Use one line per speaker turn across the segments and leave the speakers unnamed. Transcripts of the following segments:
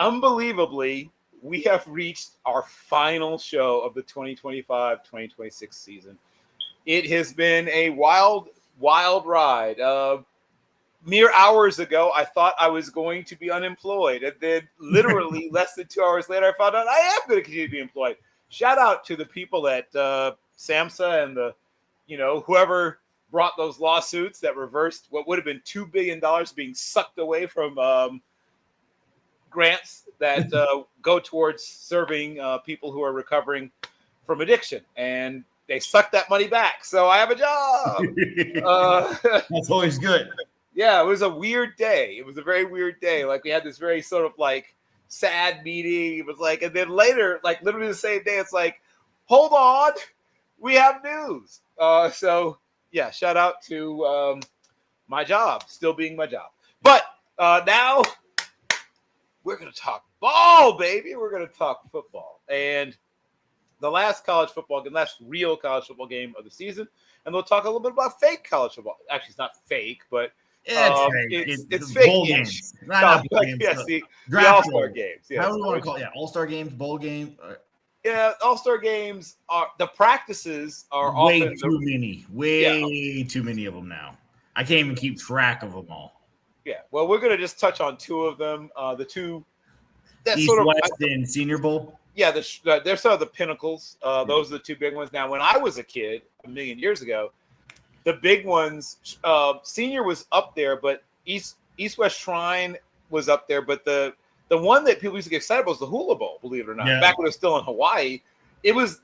unbelievably, we have reached our final show of the 2025-2026 season. It has been a wild, wild ride. Mere hours ago, I thought I was going to be unemployed. And then literally less than 2 hours later, I found out I am going to continue to be employed. Shout out to the people at SAMHSA and whoever brought those lawsuits that reversed what would have been $2 billion being sucked away from grants that go towards serving people who are recovering from addiction. And they sucked that money back. So I have a job.
That's always good.
Yeah, it was a weird day. It was a very weird day. Like we had this very sort of like sad meeting. It was like, and then later, like literally the same day, it's like, hold on, we have news. So yeah, shout out to my job still being my job. But now we're gonna talk ball, baby. We're gonna talk football and the last college football game, last real college football game of the season, and we'll talk a little bit about fake college football. Actually, it's not fake, but it's fake
bowl games. Not bowl games.
Yes, the All-Star games. Yes.
How do we want to call it? Yeah, All-Star games, bowl game.
Yeah, All-Star games are the practices are
way
often
too many. Way too many of them now. I can't even keep track of them all.
Yeah, well, we're gonna just touch on two of them. The two that
East,
sort of
West, and Senior Bowl.
Yeah, they're sort of the pinnacles. Those are the two big ones. Now, when I was a kid, a million years ago, the big ones, Senior was up there, but East West Shrine was up there. But the one that people used to get excited about was the Hula Bowl, believe it or not.
Yeah.
Back when it was still in Hawaii, it was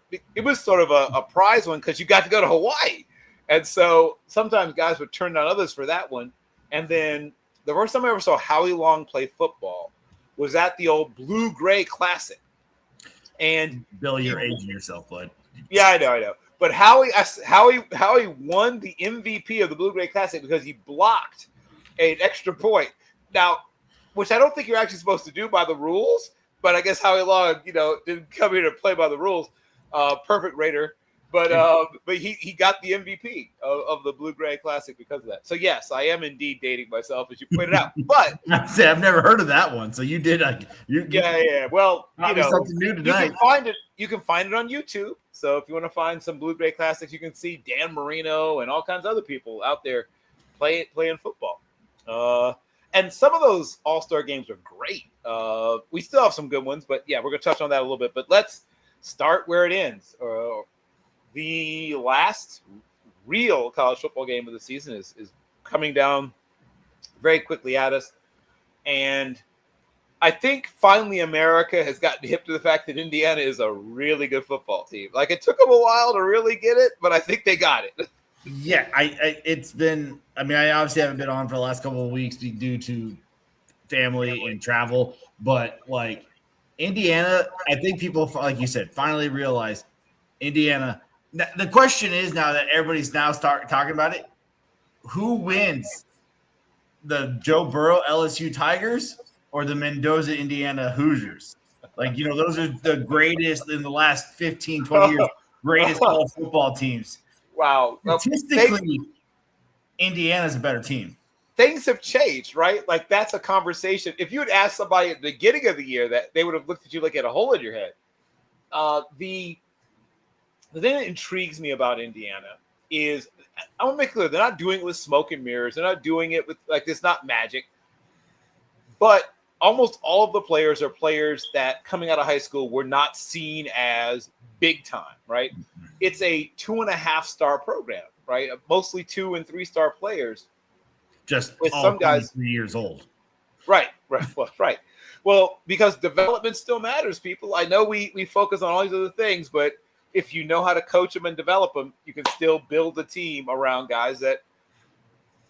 sort of a prize one because you got to go to Hawaii. And so sometimes guys would turn down others for that one. And then the first time I ever saw Howie Long play football was at the old Blue Gray Classic. And
Bill, you're aging yourself, bud.
Yeah, I know. But Howie won the MVP of the Blue Gray Classic because he blocked an extra point. Now, which I don't think you're actually supposed to do by the rules, but I guess Howie Long, didn't come here to play by the rules. Perfect Raider. But he got the MVP of the Blue Gray Classic because of that. So yes, I am indeed dating myself, as you pointed out. But
I've never heard of that one. So you did.
Yeah. Well,
something new tonight.
You can find it on YouTube. So if you want to find some Blue Gray Classics, you can see Dan Marino and all kinds of other people out there playing football. And some of those All-Star games are great. We still have some good ones, but yeah, we're gonna touch on that a little bit. But let's start where it ends. The last real college football game of the season is coming down very quickly at us. And I think finally America has gotten hip to the fact that Indiana is a really good football team. Like it took them a while to really get it, but I think they got it.
Yeah, it's been – I mean, I obviously haven't been on for the last couple of weeks due to family and travel. But, like, Indiana, I think people, like you said, finally realize Indiana – the question is now that everybody's now talking about it, who wins, the Joe Burrow LSU Tigers or the Mendoza Indiana Hoosiers? Like, those are the greatest in the last 15, 20 years, greatest college football teams.
Wow.
Statistically, Indiana's a better team.
Things have changed, right? Like that's a conversation. If you had asked somebody at the beginning of the year that, they would have looked at you like you had a hole in your head. The thing that intrigues me about Indiana is I want to make clear they're not doing it with smoke and mirrors. They're not doing it with it's not magic. But almost all of the players are players that coming out of high school were not seen as big time, right? It's a 2.5-star program, right? Mostly 2- and 3-star players.
Just
with
all
some guys
3 years old.
Right. Well, because development still matters, people. I know we focus on all these other things, but if you know how to coach them and develop them, you can still build a team around guys that,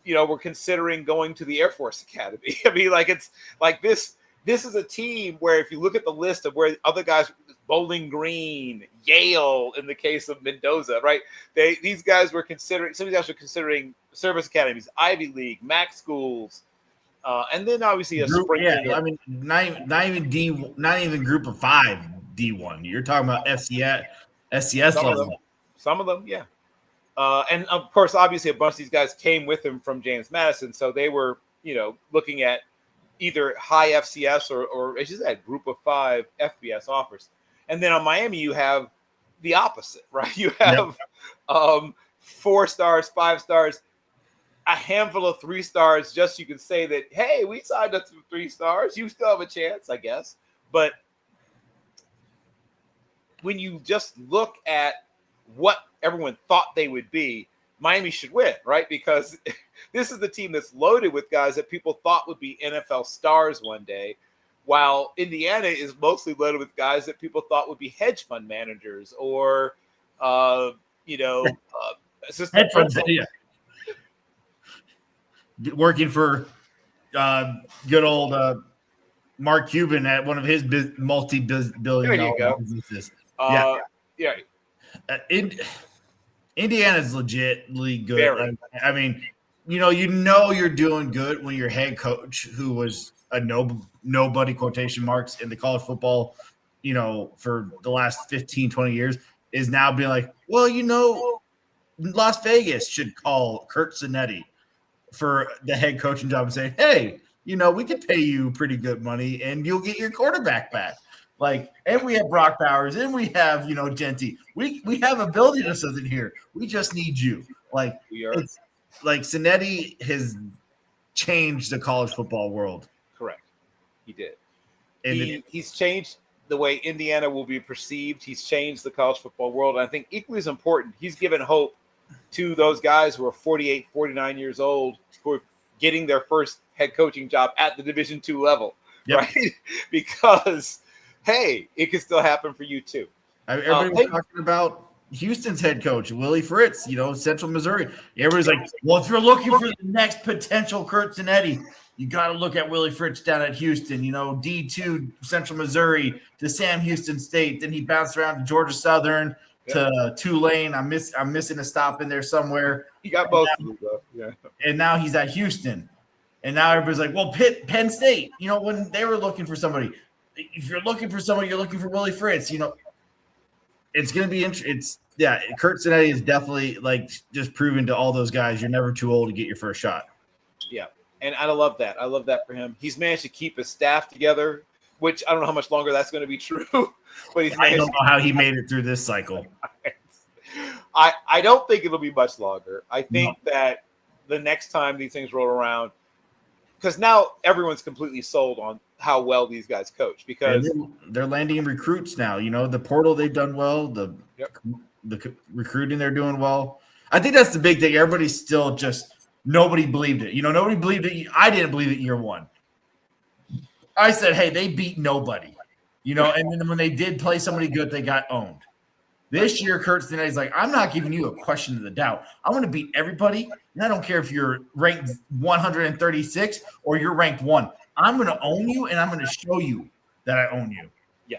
were considering going to the Air Force Academy. I mean, it's like this is a team where if you look at the list of where other guys, Bowling Green, Yale, in the case of Mendoza, right? These guys were considering, some of these guys were considering service academies, Ivy League, MAC schools, and then obviously a spring.
Yeah, I mean, not even group of 5 D1. You're talking about SCS level.
Some of them, yeah. And of course, obviously, a bunch of these guys came with him from James Madison, so they were, looking at either high FCS or as you said, group of 5 FBS offers. And then on Miami, you have the opposite, right? You have 4 stars, 5 stars, a handful of 3 stars, just so you can say that, hey, we signed up to 3 stars. You still have a chance, I guess. But when you just look at what everyone thought they would be, Miami should win, right? Because this is the team that's loaded with guys that people thought would be NFL stars one day, while Indiana is mostly loaded with guys that people thought would be hedge fund managers or, assistant
Hedge funds,
principals.
Working for good old Mark Cuban at one of his multi-billion-dollar businesses. Indiana's legitly good.
Very.
I mean, you're doing good when your head coach, who was a nobody quotation marks in the college football, for the last 15, 20 years, is now being like, well, Las Vegas should call Curt Cinetti for the head coaching job and say, hey, we could pay you pretty good money and you'll get your quarterback back. And we have Brock Bowers and we have, Genty. We have a building or something here. We just need you. It's like Cinetti has changed the college football world.
Correct. He did.
And
he's changed the way Indiana will be perceived. He's changed the college football world. And I think equally as important, he's given hope to those guys who are 48, 49 years old who are getting their first head coaching job at the Division II level, right? Because, hey, it could still happen for you too.
Everybody was talking about Houston's head coach, Willie Fritz, Central Missouri. Everybody's like, well, if you're looking for the next potential Curt Cinetti, you got to look at Willie Fritz down at Houston, D2 Central Missouri to Sam Houston State. Then he bounced around to Georgia Southern to Tulane. I'm missing a stop in there somewhere.
He got both of them, though. Yeah.
And now he's at Houston. And now everybody's like, well, Penn State, when they were looking for somebody, if you're looking for somebody, you're looking for Willie Fritz, it's going to be interesting. Curt Cinetti is definitely just proving to all those guys, you're never too old to get your first shot.
Yeah. And I love that. I love that for him. He's managed to keep his staff together, which I don't know how much longer that's going to be true, but I
don't know how he made it through this cycle.
I don't think it'll be much longer. I think that the next time these things roll around, because now everyone's completely sold on how well these guys coach, because
they're landing recruits now. The portal, they've done well. The recruiting, they're doing well. I think that's the big thing. Everybody's still just nobody believed it. Nobody believed it. I didn't believe it year one. I said, hey, they beat nobody. And then when they did play somebody good, they got owned. This year, Curt Cinetti's like, I'm not giving you a question of the doubt. I'm going to beat everybody, and I don't care if you're ranked 136 or you're ranked 1. I'm going to own you, and I'm going to show you that I own you.
Yeah.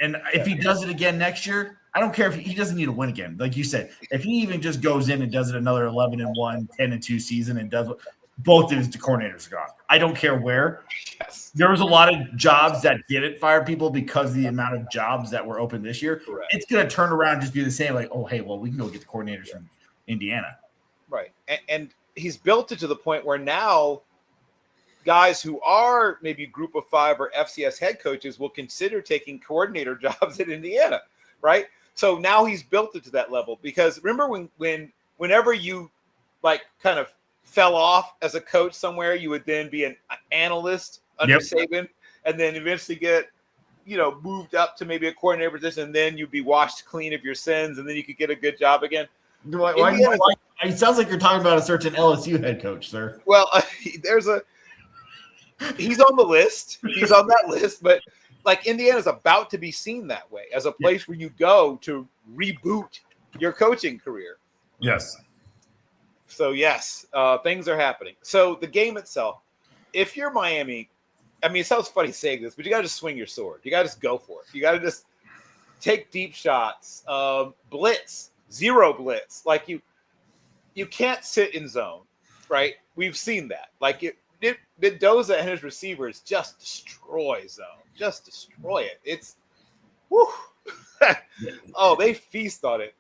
And if he does it again next year, I don't care if he doesn't need to win again. Like you said, if he even just goes in and does it another 11-1, 10-2 season and does both of his coordinators are gone. I don't care where.
Yes.
There was a lot of jobs that didn't fire people because of the amount of jobs that were open this year.
Correct.
It's going to turn around and just be the same. Like, oh, hey, well, we can go get the coordinators from Indiana.
Right. And he's built it to the point where now guys who are maybe group of 5 or FCS head coaches will consider taking coordinator jobs at Indiana. Right. So now he's built it to that level, because remember whenever you kind of fell off as a coach somewhere, you would then be an analyst under Saban, and then eventually get, moved up to maybe a coordinator position, and then you'd be washed clean of your sins, and then you could get a good job again.
It sounds like you're talking about a certain LSU head coach, sir.
Well, he's on the list. He's on that list, but Indiana's about to be seen that way, as a place where you go to reboot your coaching career.
Yes.
So, yes, things are happening. So, the game itself, if you're Miami, it sounds funny saying this, but you got to just swing your sword. You got to just go for it. You got to just take deep shots, blitz, zero blitz. You can't sit in zone, right? We've seen that. Mendoza and his receivers just destroy zone. Just destroy it. It's, whew. Oh, they feast on it.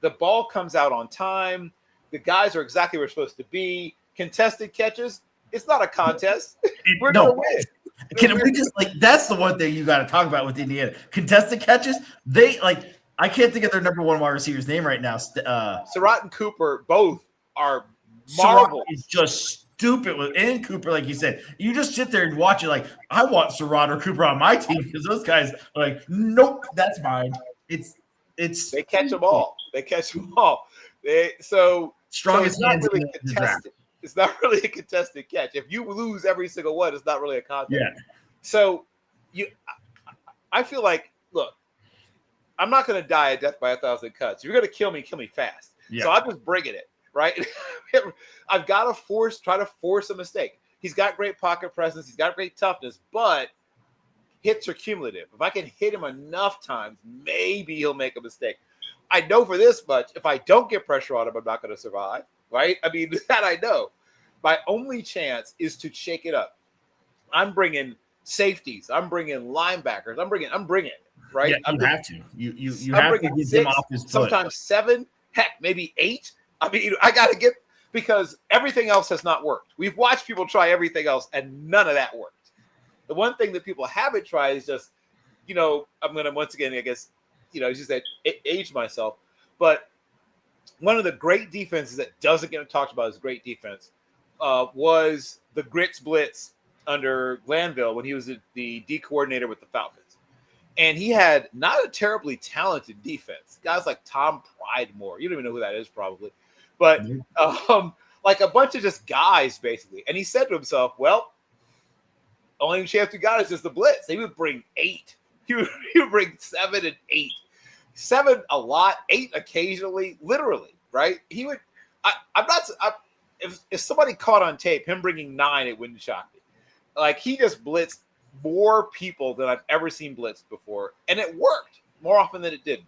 The ball comes out on time. The guys are exactly where they're supposed to be. Contested catches, It's not a contest. We're
No.
gonna win.
Can we just that's the one thing you got to talk about with Indiana contested catches? They I can't think of their number one wide receiver's name right now.
Surratt and Cooper both are
Surratt
marvelous.
is just stupid and Cooper, like you said. You just sit there and watch it. Like I want Surratt or Cooper on my team because those guys are like, nope, that's mine. It's
they catch them all. They catch them all.
Strongest
so it's
hands
not really
in the
contested.
draft.
It's not really a contested catch. If you lose every single one, it's not really a contest.
Yeah.
So I feel like, look, I'm not going to die a death by 1,000 cuts. If you're going to kill me fast.
Yeah.
So I'm just bringing it, right? I've got to try to force a mistake. He's got great pocket presence. He's got great toughness, but hits are cumulative. If I can hit him enough times, maybe he'll make a mistake. I know for this much, if I don't get pressure on him, I'm not going to survive, right? I mean, that I know. My only chance is to shake it up. I'm bringing safeties. I'm bringing linebackers. I'm bringing it, right?
Yeah, you have to. You
I'm
have to get
6,
them off his foot.
sometimes 7, heck, maybe 8. I mean, I got to get because everything else has not worked. We've watched people try everything else, and none of that worked. The one thing that people haven't tried is just, I'm going to once again, I guess, as you said, age myself. But one of the great defenses that doesn't get talked about as great defense was the Grits Blitz under Glanville when he was the D coordinator with the Falcons. And he had not a terribly talented defense. Guys like Tom Pridemore. You don't even know who that is probably. But like a bunch of just guys, basically. And he said to himself, well, only chance we got is just the blitz. He would bring 8. He would bring 7 and 8. 7 a lot, 8 occasionally, literally, right? He would if somebody caught on tape him bringing 9, it wouldn't shock me. Like he just blitzed more people than I've ever seen blitzed before, and it worked more often than it didn't.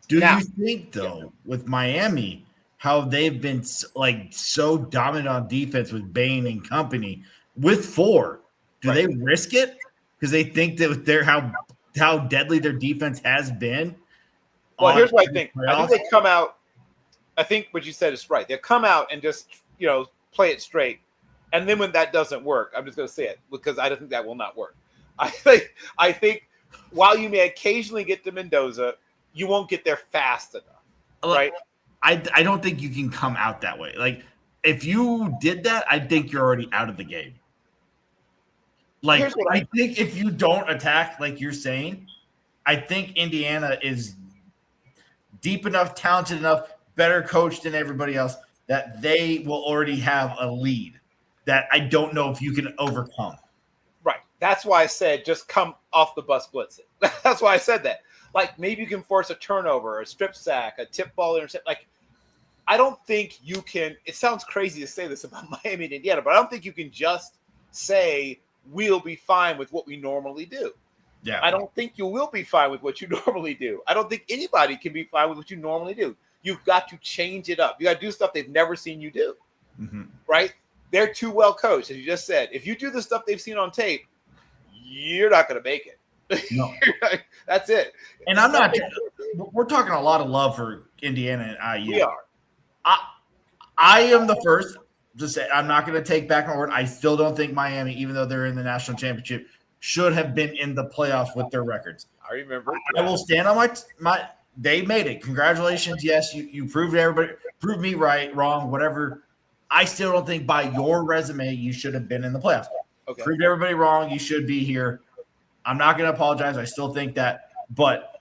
Do you think though, with Miami, how they've been so dominant on defense with Bain and company with 4? Do they risk it because they think that they're how deadly their defense has been?
Well, here's what I think. I think they come out. I think what you said is right. They'll come out and just play it straight, and then when that doesn't work, I'm just going to say it because I don't think that will not work. I think while you may occasionally get to Mendoza, you won't get there fast enough, right?
I don't think you can come out that way. Like if you did that, I think you're already out of the game. Like I think if you don't attack, like you're saying, I think Indiana is deep enough, talented enough, better coached than everybody else that they will already have a lead that I don't know if you can overcome.
Right. That's why I said just come off the bus, blitz it. That's why I said that. Like maybe you can force a turnover, a strip sack, a tip ball intercept. Like I don't think you can. It sounds crazy to say this about Miami and Indiana, but I don't think you can just say we'll be fine with what we normally do.
Yeah.
I don't think you will be fine with what you normally do. I don't think anybody can be fine with what you normally do. You've got to change it up. You got to do stuff they've never seen you do, right? They're too well coached, as you just said. If you do the stuff they've seen on tape, you're not going to make it.
No.
That's it.
And we're talking a lot of love for Indiana and IU.
We are.
I am the first to say I'm not going to take back my word. I still don't think Miami, even though they're in the national championship, should have been in the playoffs with their records.
I remember.
I will stand on my. They made it. Congratulations. Yes, you proved everybody, proved me right, wrong, whatever. I still don't think by your resume you should have been in the playoffs.
Okay.
Proved everybody wrong. You should be here. I'm not going to apologize. I still think that. But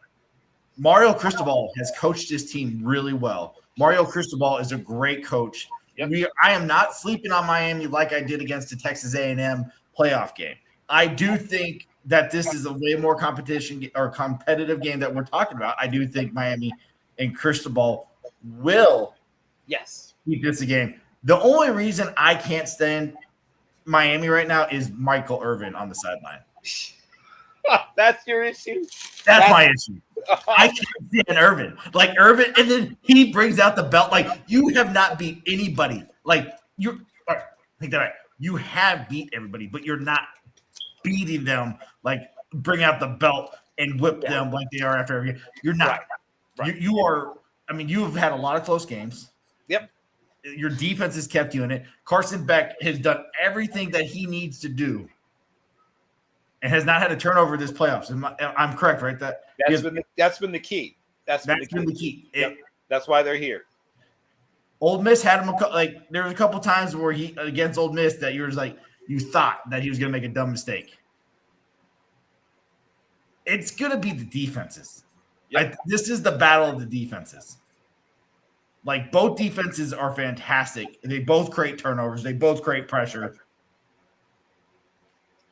Mario Cristobal has coached his team really well. Mario Cristobal is a great coach.
Yep.
I am not sleeping on Miami like I did against the Texas A&M playoff game. I do think that this is a way more competition or competitive game that we're talking about. I do think Miami and Cristobal will keep this a game. The only reason I can't stand Miami right now is Michael Irvin on the sideline.
That's your issue?
That's my issue. I can't stand Irvin. Like Irvin, and then he brings out the belt. Like you have not beat anybody. Like you think that right. You have beat everybody, but you're not beating them. Like bring out the belt and whip them like they are after every game. You're not.
Right.
You are. I mean, you have had a lot of close games.
Yep.
your defense has kept you in it. Carson Beck has done everything that he needs to do and has not had a turnover this playoffs. I'm correct, right?
That's been the key. That's been the key. Yep. That's why they're here.
Ole Miss had him there was a couple times where he against Ole Miss that you thought that he was going to make a dumb mistake. It's going to be the defenses. Yep. This is the battle of the defenses. Like, both defenses are fantastic. They both create turnovers. They both create pressure.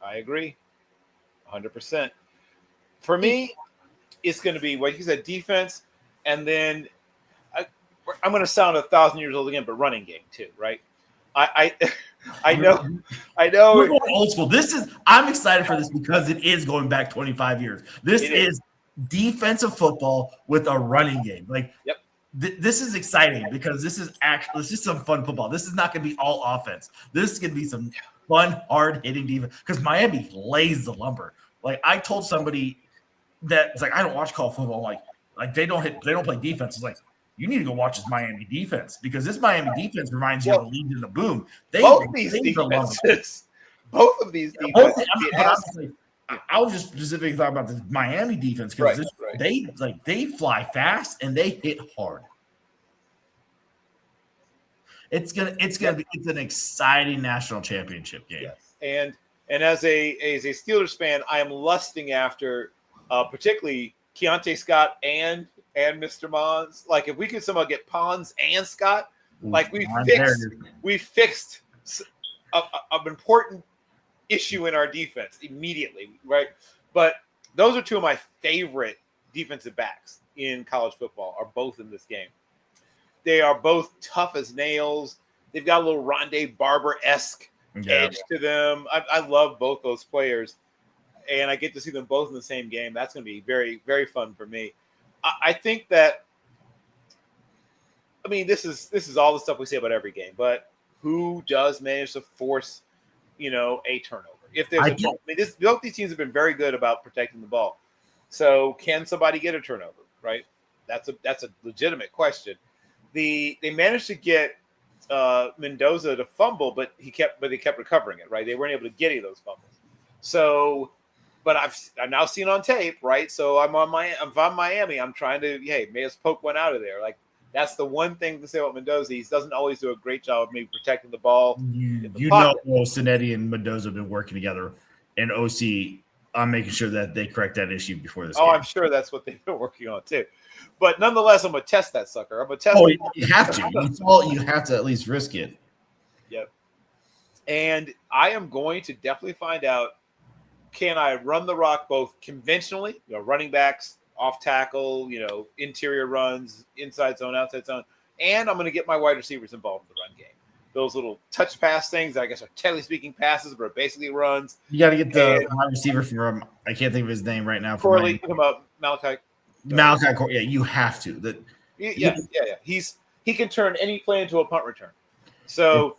I agree. 100%. For me, it's going to be what you said, defense, and then I'm going to sound 1,000 years old again, but running game too, right? I know.
We're going old school. I'm excited for this because it is going back 25 years. This is defensive football with a running game. Like,
yep.
This is exciting because this is some fun football. This is not going to be all offense. This is going to be some fun, hard-hitting defense because Miami lays the lumber. Like, I told somebody that it's like, I don't watch college football. Like they don't play defense. It's like, you need to go watch this Miami defense because this Miami defense reminds you of the Legion of the Boom.
Both of these defenses.
I was just specifically talking about the Miami defense because they fly fast and they hit hard. It's an exciting national championship game.
Yes. And as a Steelers fan, I am lusting after particularly Keontae Scott and Mr. Mons. Like, if we could somehow get Pons and Scott, like we fixed an important issue in our defense immediately, right? But those are two of my favorite defensive backs in college football, are both in this game. They are both tough as nails. They've got a little Rondé Barber-esque edge to them. I love both those players, and I get to see them both in the same game. That's going to be very, very fun for me. I think that, I mean, this is all the stuff we say about every game, but who does manage to force, a turnover? If there's both these teams have been very good about protecting the ball. So can somebody get a turnover, right? That's a legitimate question. They managed to get Mendoza to fumble, but they kept recovering it, right? They weren't able to get any of those fumbles. So, but I've now seen on tape, right? So I'm on Miami. I'm trying to, may us poke one out of there. Like, that's the one thing to say about Mendoza. He doesn't always do a great job of maybe protecting the ball.
Cinetti and Mendoza have been working together, and OC on making sure that they correct that issue before this game.
I'm sure that's what they've been working on too. But nonetheless, I'm going to test that sucker. I'm going to test it.
You have to. You have to at least risk it.
Yep. And I am going to definitely find out, can I run the rock both conventionally, running backs, off tackle, interior runs, inside zone, outside zone, and I'm going to get my wide receivers involved in the run game. Those little touch pass things, I guess, are technically speaking passes, but basically runs.
You got to get the wide receiver from, I can't think of his name right now.
Corley, come up, Malachi.
Yeah, you have to.
He can turn any play into a punt return. So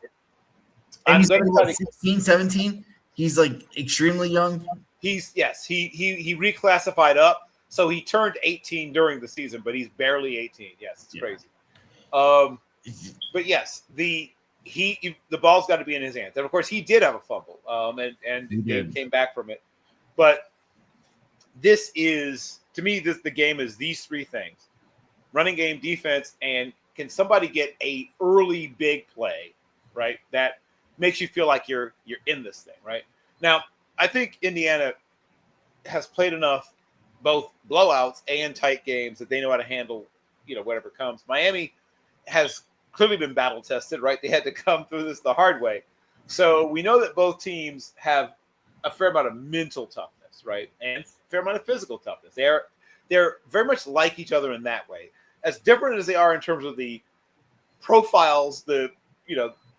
and he's 16, 17. He's like extremely young.
He reclassified up. So he turned 18 during the season, but he's barely 18. Yes, it's crazy. But yes, the ball's got to be in his hands. And of course, he did have a fumble, and he came back from it. But this is, to me, the game is these three things: running game, defense, and can somebody get a early big play, right? That makes you feel like you're in this thing, right? Now, I think Indiana has played enough both blowouts and tight games that they know how to handle, whatever comes. Miami has clearly been battle tested, right? They had to come through this the hard way. So we know that both teams have a fair amount of mental toughness, right? And a fair amount of physical toughness. They're very much like each other in that way. As different as they are in terms of the profiles,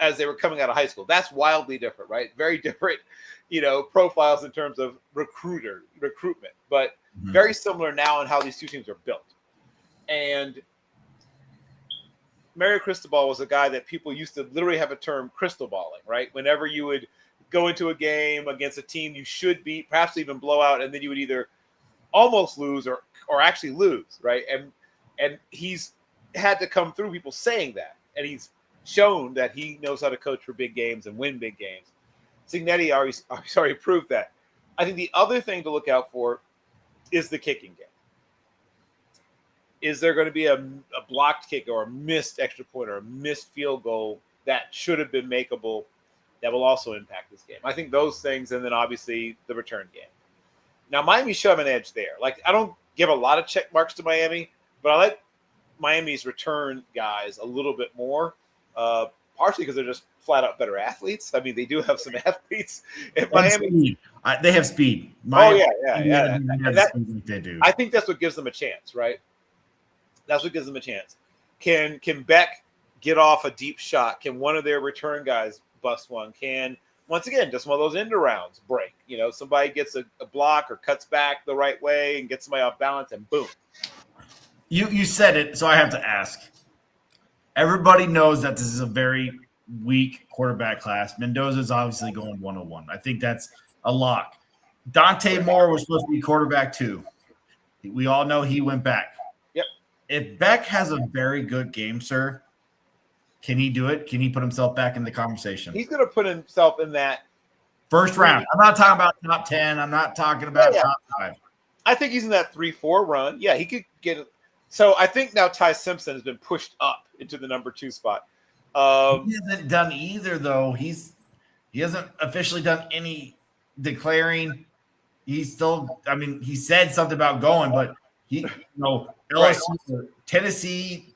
as they were coming out of high school. That's wildly different, right? Very different, profiles in terms of recruitment, but very similar now in how these two teams are built. And Mario Cristobal was a guy that people used to literally have a term crystal balling, right? Whenever you would go into a game against a team you should beat, perhaps even blow out, and then you would either almost lose or actually lose, right? And he's had to come through people saying that, and he's shown that he knows how to coach for big games and win big games. Netty already proved that. I think the other thing to look out for is the kicking game. Is there going to be a blocked kick or a missed extra point or a missed field goal that should have been makeable that will also impact this game? I think those things, and then obviously the return game. Now, Miami should have an edge there. Like, I don't give a lot of check marks to Miami, but I like Miami's return guys a little bit more, partially because they're just flat out better athletes. I mean, they do have some athletes in Miami.
Speed. They have speed. Miami,
yeah.
They do.
I think that's what gives them a chance, right? That's what gives them a chance. Can Beck get off a deep shot? Can one of their return guys bust one? Can, once again, just one of those end arounds break? You know, somebody gets a block or cuts back the right way and gets somebody off balance, and boom.
You said it, so I have to ask. Everybody knows that this is a very weak quarterback class. Mendoza's obviously going 101. I think that's a lock. Dante Moore was supposed to be quarterback too. We all know he went back.
Yep.
If Beck has a very good game, sir, can he do it? Can he put himself back in the conversation?
He's going to put himself in that
first round. I'm not talking about top 10. I'm not talking about top 5.
I think he's in that 3-4 run. Yeah, he could get it. So I think now Ty Simpson has been pushed up into the number 2 spot.
He hasn't done either, though. He hasn't officially done any declaring. He's still, I mean, he said something about going, but LSU, Tennessee,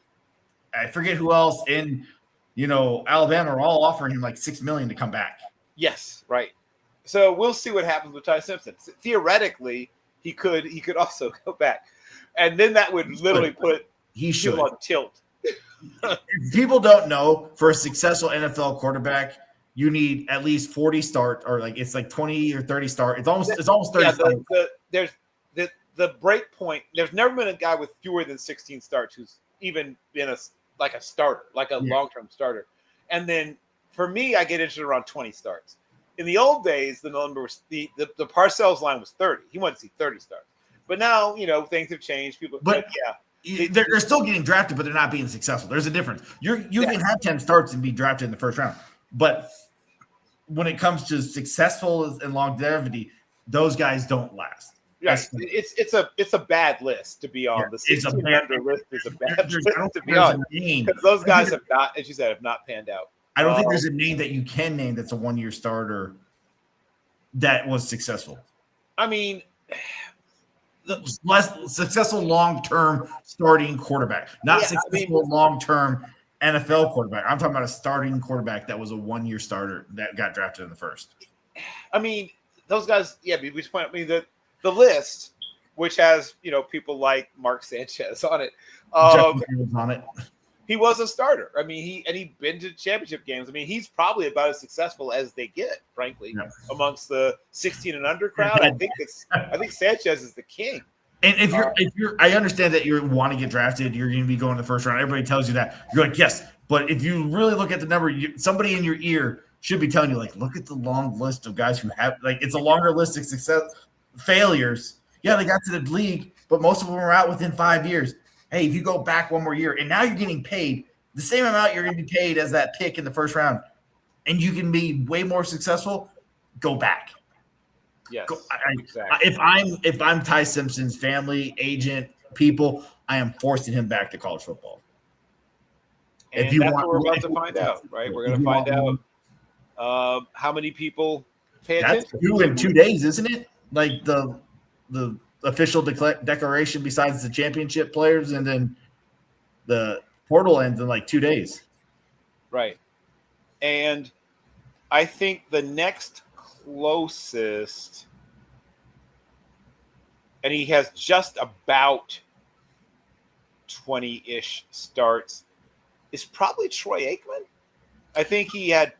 I forget who else in, Alabama are all offering him like $6 million to come back.
Yes, right. So we'll see what happens with Ty Simpson. Theoretically, he could also go back. And then that would literally put him on tilt.
People don't know, for a successful NFL quarterback, you need at least 40 start, or it's like 20 or 30 start. It's almost 30 start.
There's the break point. There's never been a guy with fewer than 16 starts who's even been a starter, like a long-term starter. And then for me, I get interested around 20 starts. In the old days, the number was the Parcells line was 30. He wanted to see 30 starts. But now, things have changed.
They're still getting drafted, but they're not being successful. There's a difference. You can have 10 starts and be drafted in the first round. But when it comes to successful and longevity, those guys don't last.
Yes, it's a bad list to be on. The 16 under list is a bad list to be on. Because those guys have not, as you said, have not panned out.
I don't think there's a name that you can name that's a one-year starter that was successful.
I mean,
the less successful long-term starting quarterback, not successful long-term NFL quarterback. I'm talking about a starting quarterback that was a one-year starter that got drafted in the first.
I mean, those guys. Yeah, we just point. I mean, the list, which has people like Mark Sanchez on it.
On it.
He was a starter. I mean, he'd been to championship games. I mean, he's probably about as successful as they get, frankly, amongst the 16 and under crowd. I think Sanchez is the king.
And if you're, I understand that you want to get drafted, you're going to be going in the first round. Everybody tells you that. You're like, yes, but if you really look at the number, somebody in your ear should be telling you, look at the long list of guys who have, it's a longer list of success failures. Yeah, they got to the league, but most of them are out within 5 years. Hey, if you go back one more year and now you're getting paid the same amount you're going to be paid as that pick in the first round, and you can be way more successful, go back.
Yes,
exactly. If I'm Ty Simpson's family, agent, people, I am forcing him back to college football.
And that's what we're about to find out, right? We're going to find out how many people pay attention.
That's due in 2 days, isn't it? Like the official declaration besides the championship players, and then the portal ends in 2 days.
Right. And I think the next closest, and he has just about 20-ish starts, is probably Troy Aikman. I think he had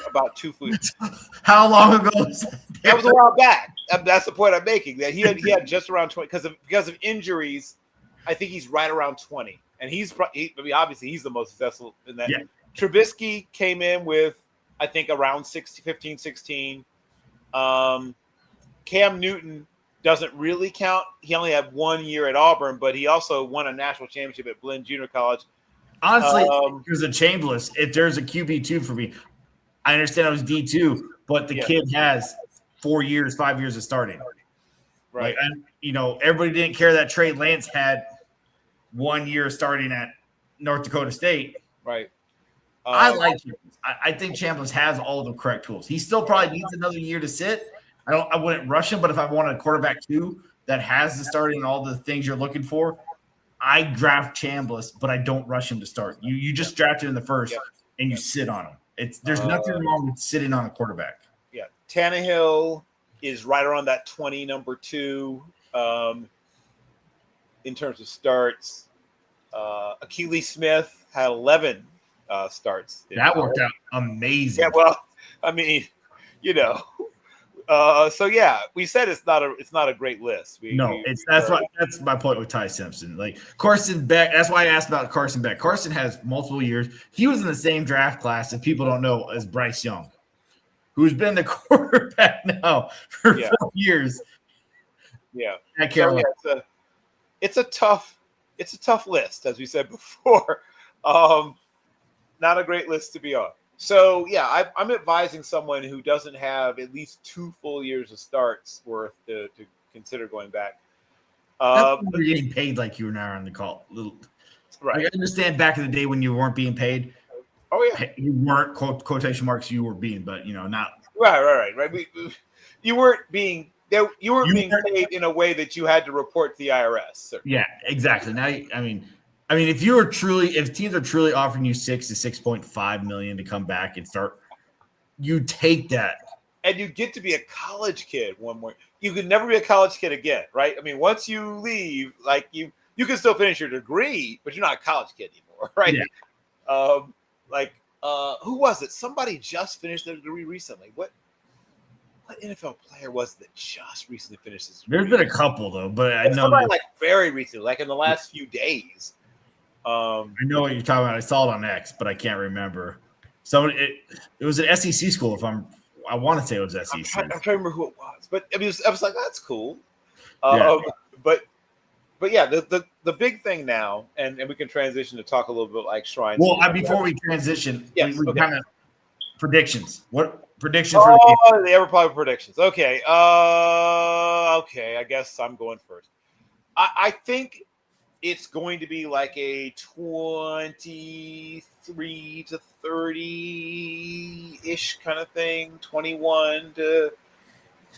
about 2 foods.
How long ago was that?
That was a while back. That's the point I'm making. That he had just around 20 because of injuries. I think he's right around 20, and obviously he's the most successful in that. Yeah. Trubisky came in with I think around 15, 16. Cam Newton doesn't really count. He only had 1 year at Auburn, but he also won a national championship at Blinn Junior College.
Honestly, there's a Chambliss. If there's a QB2 for me, I understand I was D2, but the kid has 4 years, 5 years of starting.
Right.
Like, everybody didn't care that Trey Lance had 1 year starting at North Dakota State.
Right.
I like him. I think Chambliss has all the correct tools. He still probably needs another year to sit. I wouldn't rush him, but if I want a quarterback too that has the starting and all the things you're looking for, I draft Chambliss, but I don't rush him to start. You just draft it in the first and you sit on him. There's nothing wrong with sitting on a quarterback.
Yeah. Tannehill is right around that 20 number 2 in terms of starts. Achilles Smith had 11 starts.
That worked out amazing.
Yeah, well, I mean, so yeah, we said it's not a great list.
That's my point with Ty Simpson. Like Carson Beck, that's why I asked about Carson Beck. Carson has multiple years. He was in the same draft class, if people don't know, as Bryce Young, who's been the quarterback now for 4 years.
Yeah,
so,
it's a tough list, as we said before. Not a great list to be on. So, yeah, I'm advising someone who doesn't have at least 2 full years of starts worth to consider going back.
You're getting paid like you were now on the call.
Right.
I understand back in the day when you weren't being paid.
Oh, yeah.
You weren't, quotation marks, you were being, but, not.
Right. You weren't being paid in a way that you had to report to the IRS. Certainly.
Yeah, exactly. Now, if teams are truly offering you $6 to $6.5 million to come back and start, you take that.
And you get to be a college kid one more. You could never be a college kid again, right? I mean, once you leave, like you can still finish your degree, but you're not a college kid anymore, right? Yeah. Who was it? Somebody just finished their degree recently. What NFL player was it that just recently finished his degree?
There's been a couple though, but I know
somebody like very recently, like in the last few days.
I know what you're talking about. I saw it on X, but I can't remember. So it was an SEC school. I want to say it was SEC.
I'm trying to remember who it was, but I was like, that's cool. But yeah, the big thing now, and we can transition to talk a little bit like Shrines.
Well, before we transition, we kind of predictions. What predictions?
The ever popular predictions. Okay. Okay. I guess I'm going first. I think it's going to be like a 23 to 30-ish kind of thing, 21 to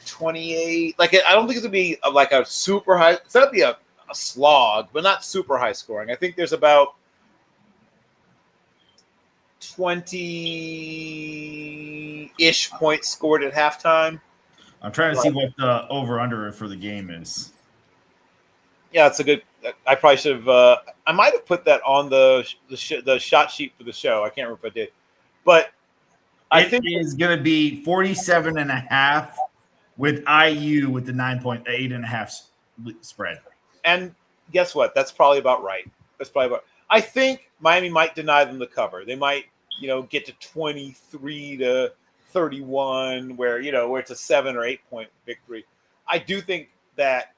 28. Like, I don't think it's going to be like a super high. It's going to be a slog, but not super high scoring. I think there's about 20-ish points scored at halftime.
I'm trying to see what the over-under for the game is.
Yeah, it's a good. I probably should have. I might have put that on the shot sheet for the show. I can't remember if I did, but I think
it is going to be 47.5 with IU with the 8.5 spread.
And guess what? That's probably about right. I think Miami might deny them the cover. They might, get to 23 to 31, where it's a 7 or 8 point victory. I do think that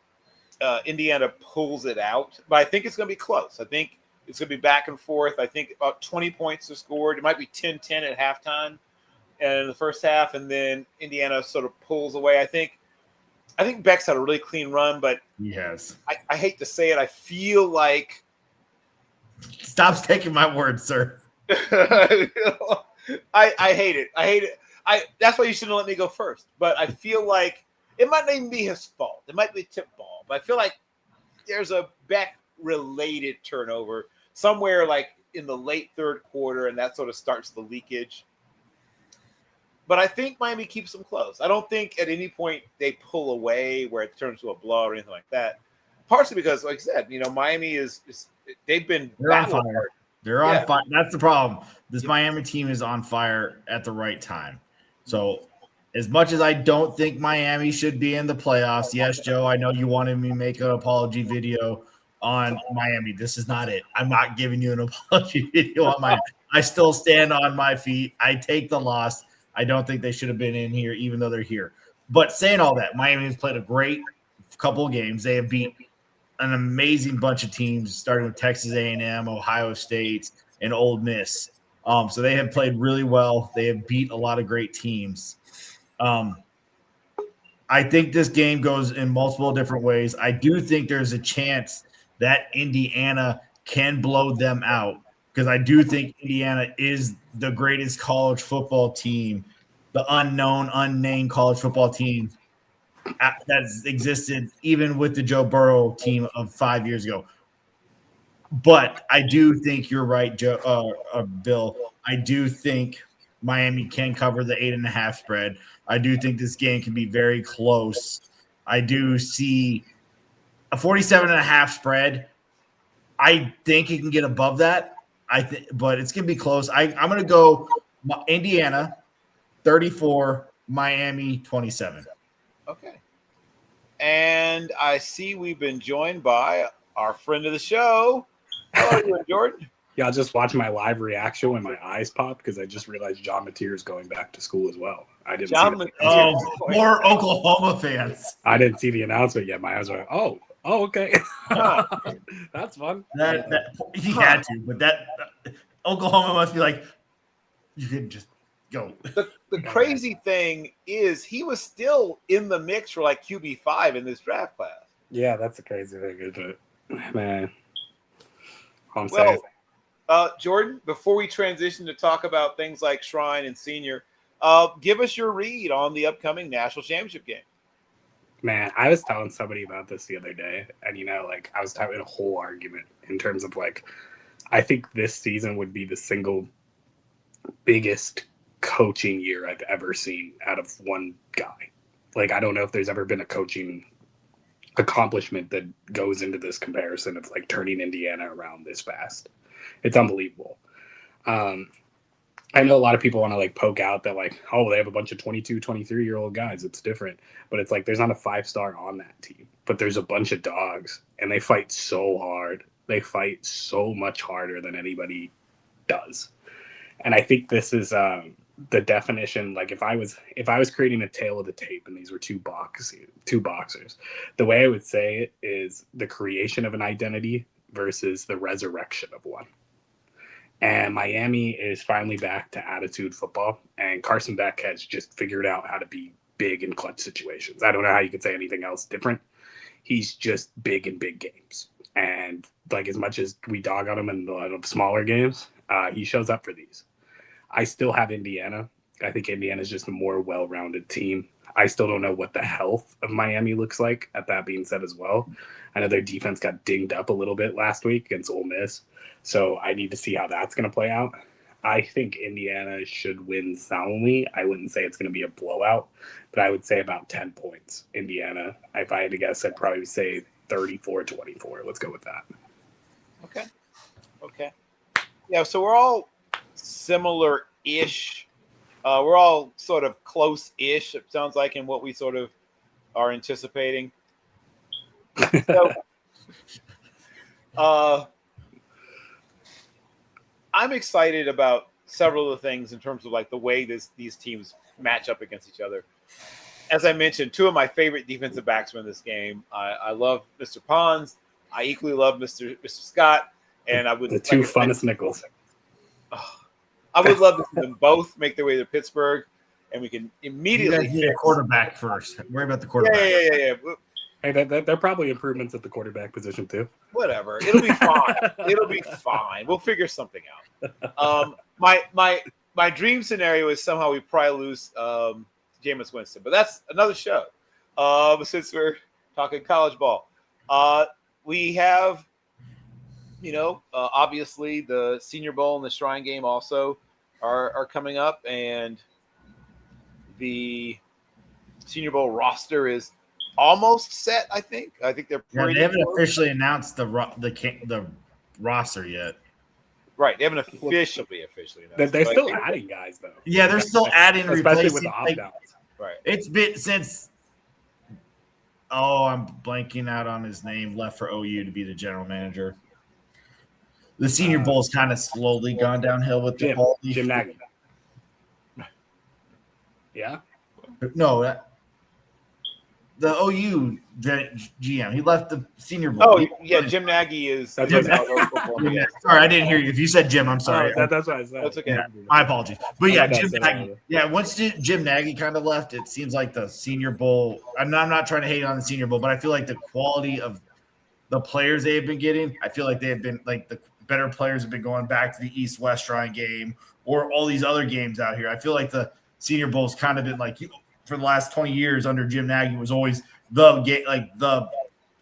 Indiana pulls it out, but I think it's going to be close. I think it's going to be back and forth. I think about 20 points are scored. It might be 10-10 at halftime and in the first half, and then Indiana sort of pulls away. I think Beck's had a really clean run, but
he has.
I hate to say it. I feel like
stop taking my word, sir.
I hate it. That's why you shouldn't let me go first. But I feel like it might not even be his fault. It might be a tip ball. But I feel like there's a Beck-related turnover somewhere like in the late third quarter, and that sort of starts the leakage. But I think Miami keeps them close. I don't think at any point they pull away where it turns to a blowout or anything like that. Partially because, like I said, Miami is they've been
on fire. They're on fire. That's the problem. This Miami team is on fire at the right time. So as much as I don't think Miami should be in the playoffs, yes, Joe, I know you wanted me to make an apology video on Miami. This is not it. I'm not giving you an apology video on Miami. I still stand on my feet. I take the loss. I don't think they should have been in here, even though they're here. But saying all that, Miami has played a great couple of games. They have beat an amazing bunch of teams, starting with Texas A&M, Ohio State, and Ole Miss. So they have played really well. They have beat a lot of great teams. I think this game goes in multiple different ways. I do think there's a chance that Indiana can blow them out because I do think Indiana is the greatest college football team, the unknown, unnamed college football team that's existed even with the Joe Burrow team of 5 years ago. But I do think you're right, Bill. I do think Miami can cover the 8.5 spread. I do think this game can be very close. I do see a 47.5 spread. I think it can get above that. But it's going to be close. I'm going to go Indiana 34, Miami 27.
Okay. And I see we've been joined by our friend of the show. How are you, Jordan?
Yeah, I'll just watch my live reaction when my eyes pop because I just realized John Mateer is going back to school as well. I didn't see
more Oklahoma fans.
I didn't see the announcement yet. My eyes were like, oh, okay. That's fun.
He had to, but that Oklahoma must be like, you can just go.
The crazy thing is he was still in the mix for like QB5 in this draft class.
Yeah, that's a crazy thing, isn't it? Man.
Jordan, before we transition to talk about things like Shrine and Senior, give us your read on the upcoming national championship game.
Man, I was telling somebody about this the other day, and I was having a whole argument in terms of I think this season would be the single biggest coaching year I've ever seen out of one guy. I don't know if there's ever been a coaching accomplishment that goes into this comparison of turning Indiana around this fast. It's unbelievable. I know a lot of people want to poke out that they have a bunch of 22, 23-year-old guys. It's different, but it's there's not a 5-star on that team, but there's a bunch of dogs and they fight so hard. They fight so much harder than anybody does. And I think this is the definition. If I was creating a tale of the tape and these were two boxers, the way I would say it is the creation of an identity versus the resurrection of one. And Miami is finally back to attitude football, and Carson Beck has just figured out how to be big in clutch situations. I don't know how you could say anything else different. He's just big in big games. And as much as we dog on him in the smaller games, he shows up for these. I still have Indiana. I think Indiana is just a more well-rounded team. I still don't know what the health of Miami looks like. At that being said as well, I know their defense got dinged up a little bit last week against Ole Miss, so I need to see how that's going to play out. I think Indiana should win soundly. I wouldn't say it's going to be a blowout, but I would say about 10 points. Indiana, if I had to guess, I'd probably say 34-24. Let's go with that.
Okay. Yeah, so we're all similar-ish. We're all sort of close-ish, it sounds like, in what we sort of are anticipating. So, I'm excited about several of the things in terms of the way these teams match up against each other. As I mentioned, two of my favorite defensive backs were in this game. I love Mr. Pons. I equally love Mr. Scott, and I would
the two funnest nickels.
I would love to see them both make their way to Pittsburgh, and we can immediately
get a quarterback first. Worry about the quarterback.
Yeah.
Hey, they're probably improvements at the quarterback position too.
Whatever, it'll be fine. It'll be fine. We'll figure something out. My dream scenario is somehow we probably lose Jameis Winston, but that's another show. But since we're talking college ball, we have. Obviously the Senior Bowl and the Shrine game also are coming up, and the Senior Bowl roster is almost set. I think they're.
Yeah, they haven't officially announced the roster yet.
Right, they haven't officially announced.
They're still adding guys though.
Yeah, they're still adding,
especially with the opt-outs.
Right.
It's been since. Oh, I'm blanking out on his name. Left for OU to be the general manager. The Senior Bowl's kind of slowly gone downhill with the quality.
Jim Nagy. Yeah.
No, the OU GM. He left the Senior Bowl.
Oh yeah, Jim Nagy is.
That's
is
what-
out of football, yes.
Sorry, I didn't hear you. If you said Jim, I'm sorry.
That's what I said.
That's okay.
Yeah, my apologies. But yeah,
I'm not
Jim
saying
Nagy.
that.
Yeah, once Jim Nagy kind of left, it seems like the Senior Bowl. I'm not trying to hate on the Senior Bowl, but I feel like the quality of the players they've been getting, I feel like they have been like the better players have been going back to the East-West Shrine game or all these other games out here. I feel like the Senior Bowl's kind of been like for the last 20 years under Jim Nagy was always the game, like the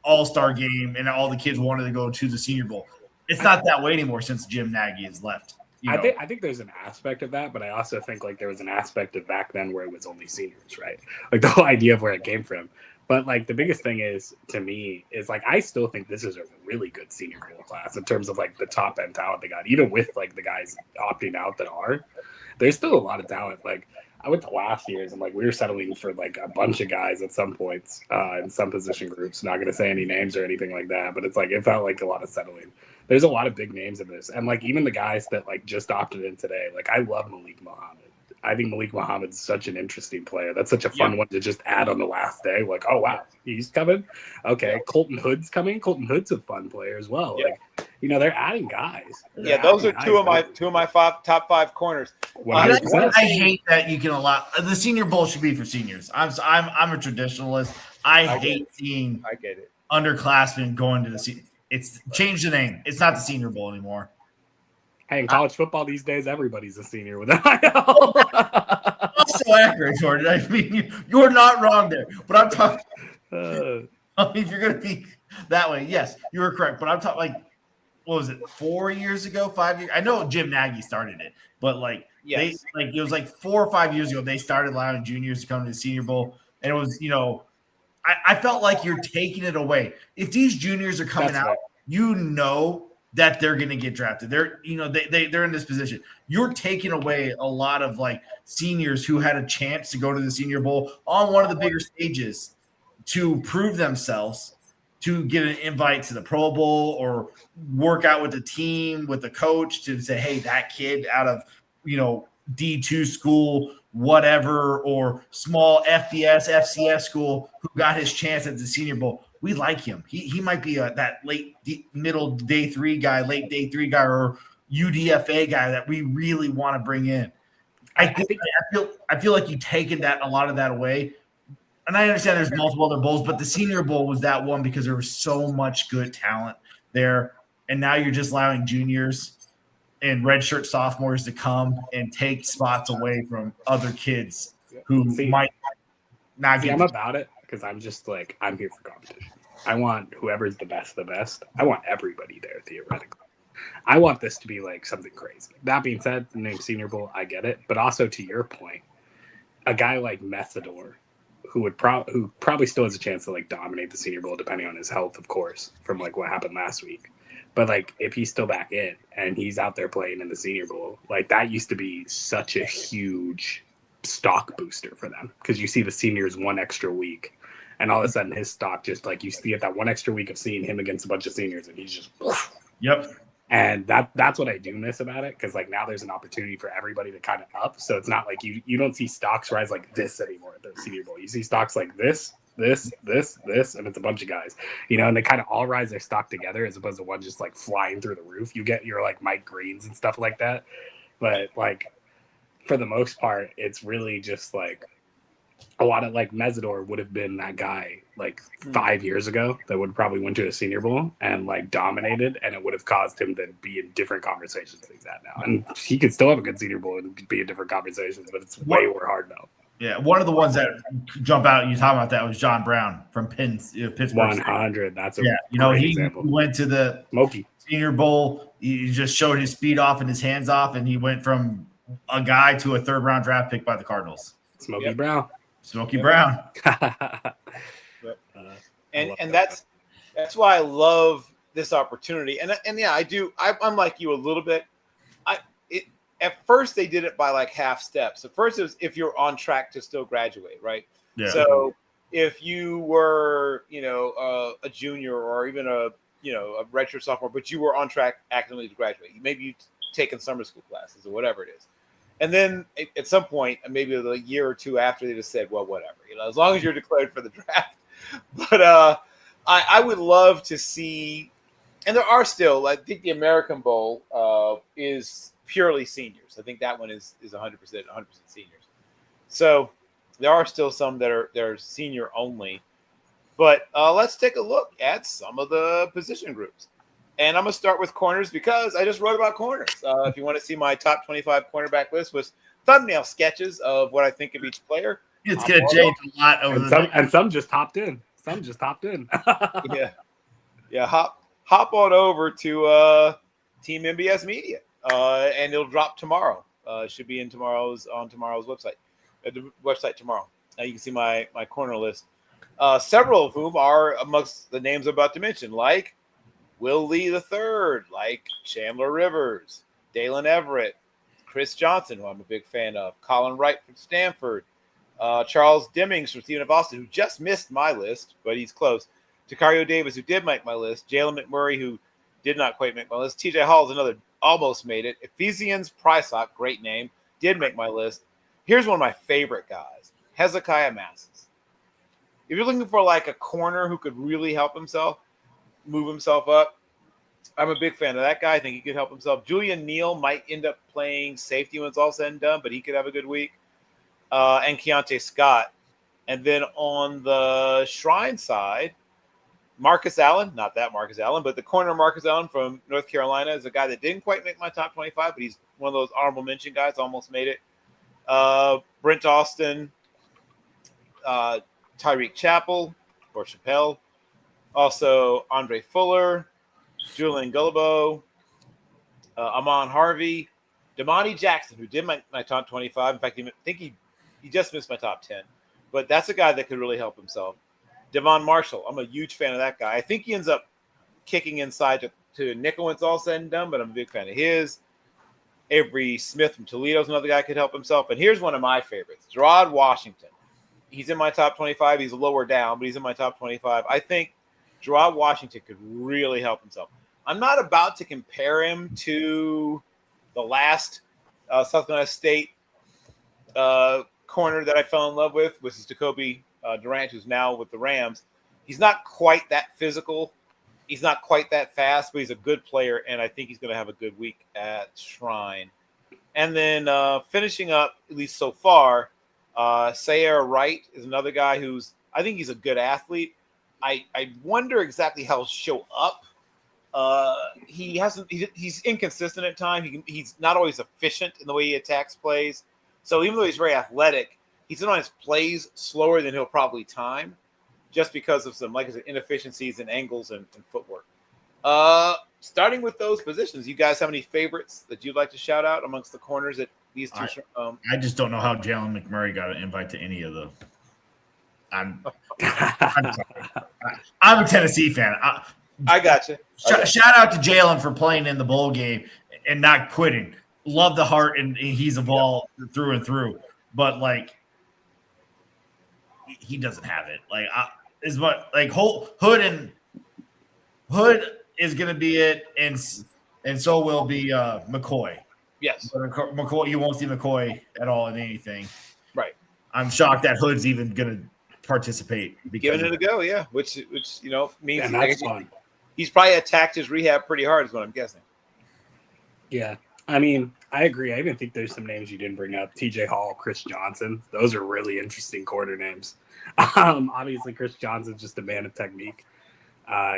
all-star game, and all the kids wanted to go to the Senior Bowl. It's not that way anymore since Jim Nagy has left.
I think there's an aspect of that, but I also think like there was an aspect of back then where it was only seniors, right? Like the whole idea of where it came from. But like the biggest thing is to me is like I still think this is a really good Senior Bowl class in terms of like the top end talent they got, even with like the guys opting out that are. There's still a lot of talent. Like I went to last year's and like we were settling for like a bunch of guys at some points in some position groups. Not going to say any names or anything like that, but it's like it felt like a lot of settling. There's a lot of big names in this, and like even the guys that like just opted in today. Like I love Malik Muhammad. I think Malik Muhammad's such an interesting player. That's such a fun one to just add on the last day. Like, oh wow, he's coming. Okay, Colton Hood's coming. Colton Hood's a fun player as well.
Yeah.
Like, you know, they're adding guys.
Those are two of my top five corners.
100%.
I hate that you can allow the Senior Bowl should be for seniors. I'm a traditionalist. I hate seeing
I get it.
underclassmen going to the senior. It's changed the name. It's not the Senior Bowl anymore.
Hey, in college football these days, everybody's a senior with NIL.
Also accurate, Jordan. I mean, you're not wrong there. But I'm talking. I mean, if you're going to be that way, yes, you were correct. But I'm talking like, what was it? 4 years ago, 5 years? I know Jim Nagy started it, but like
Yes.
it was like 4 or 5 years ago they started allowing juniors to come to the Senior Bowl, and it was I felt like you're taking it away. If these juniors are coming
That's
out,
right.
you know that they're going to get drafted. They're they're in this position. You're taking away a lot of like seniors who had a chance to go to the Senior Bowl on one of the bigger stages to prove themselves, to get an invite to the Pro Bowl or work out with the team, with the coach to say, hey, that kid out of, D2 school, whatever, or small FBS, FCS school who got his chance at the Senior Bowl. We like him. He might be that middle day three guy, late day three guy, or UDFA guy that we really want to bring in. I feel like you've taken a lot of that away. And I understand there's multiple other bowls, but the Senior Bowl was that one because there was so much good talent there. And now you're just allowing juniors and redshirt sophomores to come and take spots away from other kids who might not get.
I'm about it because I'm just like, I'm here for competition. I want whoever's the best. I want everybody there theoretically. I want this to be like something crazy. That being said, the name Senior Bowl, I get it. But also to your point, a guy like Messidor, who probably still has a chance to like dominate the Senior Bowl, depending on his health, of course, from like what happened last week. But like if he's still back in and he's out there playing in the Senior Bowl, like that used to be such a huge stock booster for them because you see the seniors one extra week, and all of a sudden his stock just like you see it that one extra week of seeing him against a bunch of seniors, and he's just
Yep.
And that's what I do miss about it because like now there's an opportunity for everybody to kind of up. So it's not like you don't see stocks rise like this anymore at the Senior Bowl. You see stocks like this, and it's a bunch of guys, and they kind of all rise their stock together as opposed to one just like flying through the roof. You get your like Mike Greens and stuff like that, but like for the most part, it's really just like a lot of like Messidor would have been that guy like 5 years ago that would probably went to a Senior Bowl and like dominated, and it would have caused him to be in different conversations than he's at now. And he could still have a good Senior Bowl and be in different conversations, but it's way more hard now.
Yeah, one of the ones that jump out you talking about that was John Brown from Pittsburgh.
100. That's a
he
example.
Went to the
Smokey
Senior Bowl. He just showed his speed off and his hands off, and he went from a guy to a third-round draft pick by the Cardinals.
Smokey Brown.
Brown.
And that's why I love this opportunity. And yeah, I do. I'm like you a little bit. At first they did it by like half steps. At first it was if you're on track to still graduate, right?
Yeah.
So if you were, a junior or even a redshirt sophomore, but you were on track academically to graduate, maybe you've taken summer school classes or whatever it is. And then at some point, maybe a year or two after, they just said, well, whatever, as long as you're declared for the draft, But I would love to see, and there are still, I think the American Bowl is purely seniors. I think that one is 100% seniors. So there are still some that are senior only. But let's take a look at some of the position groups. And I'm going to start with corners because I just wrote about corners. If you want to see my top 25 cornerback list with thumbnail sketches of what I think of each player.
It's going to change a lot over
and some just hopped in. Some just hopped in.
Yeah. Hop on over to Team MBS Media, and it'll drop tomorrow. It should be on tomorrow's website. The website tomorrow. You can see my corner list. Several of whom are amongst the names I'm about to mention, like Will Lee III, like Chandler Rivers, Dalen Everett, Chris Johnson, who I'm a big fan of, Colin Wright from Stanford, Charles Demings from Stephen F. Austin, who just missed my list, but he's close, Takario Davis, who did make my list, Jalen McMurray, who did not quite make my list, TJ Hall is another, almost made it, Ephesians Prysock, great name, did make my list. Here's one of my favorite guys, Hezekiah Masses. If you're looking for like a corner who could really help himself, move himself up, I'm a big fan of that guy. I think he could help himself. Julian Neal might end up playing safety when it's all said and done, but he could have a good week. And Keontae Scott. And then on the Shrine side, Marcus Allen, not that Marcus Allen, but the corner Marcus Allen from North Carolina is a guy that didn't quite make my top 25, but he's one of those honorable mention guys, almost made it. Brent Austin, Tyreek Chappell or Chappelle, also Andre Fuller, Julian Gullibo, Amon Harvey, Damani Jackson, who did my top 25. In fact, I think he just missed my top 10, but that's a guy that could really help himself. Devon Marshall, I'm a huge fan of that guy. I think he ends up kicking inside to nickel when it's all said and done, but I'm a big fan of his. Avery Smith from Toledo is another guy who could help himself. And here's one of my favorites, Gerard Washington. He's in my top 25. He's lower down, but he's in my top 25. I think Gerard Washington could really help himself. I'm not about to compare him to the last South Carolina State corner that I fell in love with, which is Jacoby Durant, who's now with the Rams. He's not quite that physical. He's not quite that fast, but he's a good player, and I think he's going to have a good week at Shrine. And then finishing up, at least so far, Sayer Wright is another guy I think he's a good athlete. I wonder exactly how he'll show up. He's inconsistent at times. He's not always efficient in the way he attacks plays. So even though he's very athletic, he sometimes plays slower than he'll probably time, just because of some, like I said, inefficiencies and angles and footwork. Starting with those positions, you guys have any favorites that you'd like to shout out amongst the corners at these two?
I just don't know how Jalen McMurray got an invite to any of the. I'm a Tennessee fan.
I got you.
Shout out to Jalen for playing in the bowl game and not quitting. Love the heart, and he's a ball through and through. But like, he doesn't have it. Like, Hood is going to be it, and so will be McCoy.
Yes,
but McCoy. You won't see McCoy at all in anything.
Right.
I'm shocked that Hood's even going to participate.
Giving it a go, yeah. Which means
that's fun.
He's probably attacked his rehab pretty hard, is what I'm guessing.
Yeah. I mean, I agree. I even think there's some names you didn't bring up. TJ Hall, Chris Johnson. Those are really interesting corner names. Obviously, Chris Johnson's just a man of technique.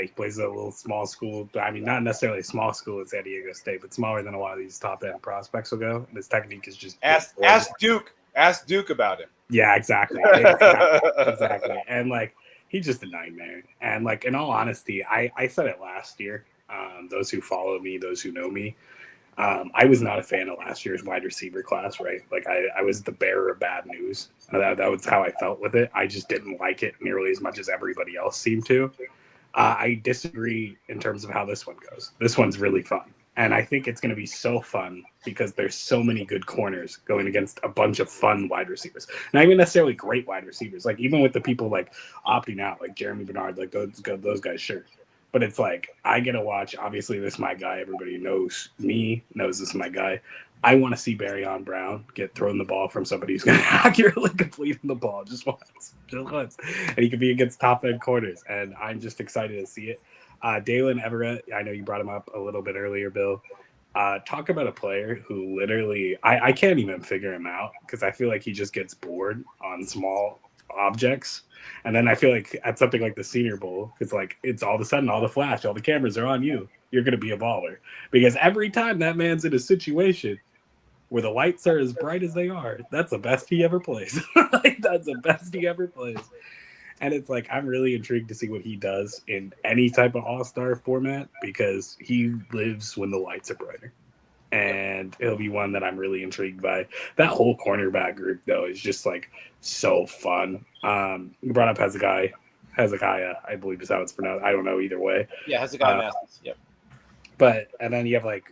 He plays at a little small school. I mean, not necessarily a small school at San Diego State, but smaller than a lot of these top-end prospects will go. And his technique is just
ask Duke. Ask Duke about him.
Yeah, exactly. Exactly. And, like, he's just a nightmare. And, like, in all honesty, I said it last year. Those who follow me, those who know me, I was not a fan of last year's wide receiver class, right? Like, I was the bearer of bad news. That was how I felt with it. I just didn't like it nearly as much as everybody else seemed to. I disagree in terms of how this one goes. This one's really fun. And I think it's going to be so fun because there's so many good corners going against a bunch of fun wide receivers. Not even necessarily great wide receivers. Like, even with the people, like, opting out, like Jeremy Bernard, like, those guys, sure. But it's like I get to watch. Obviously, this is my guy. Everybody knows me, knows this is my guy. I want to see Barryon Brown get thrown the ball from somebody who's going to accurately complete the ball just once, and he could be against top end corners. And I'm just excited to see it. Dalen Everett, I know you brought him up a little bit earlier, Bill. Talk about a player who literally I can't even figure him out because I feel like he just gets bored on small objects. And then I feel like at something like the Senior Bowl, it's all of a sudden all the flash, all the cameras are on you. You're going to be a baller because every time that man's in a situation where the lights are as bright as they are, that's the best he ever plays. That's the best he ever plays. And it's like I'm really intrigued to see what he does in any type of all-star format because he lives when the lights are brighter. And it'll be one that I'm really intrigued by. That whole cornerback group, though, is just like so fun. You brought up Hezekiah, I believe is how it's pronounced. I don't know either way.
Yeah, Hezekiah Masters. Yep.
And then you have like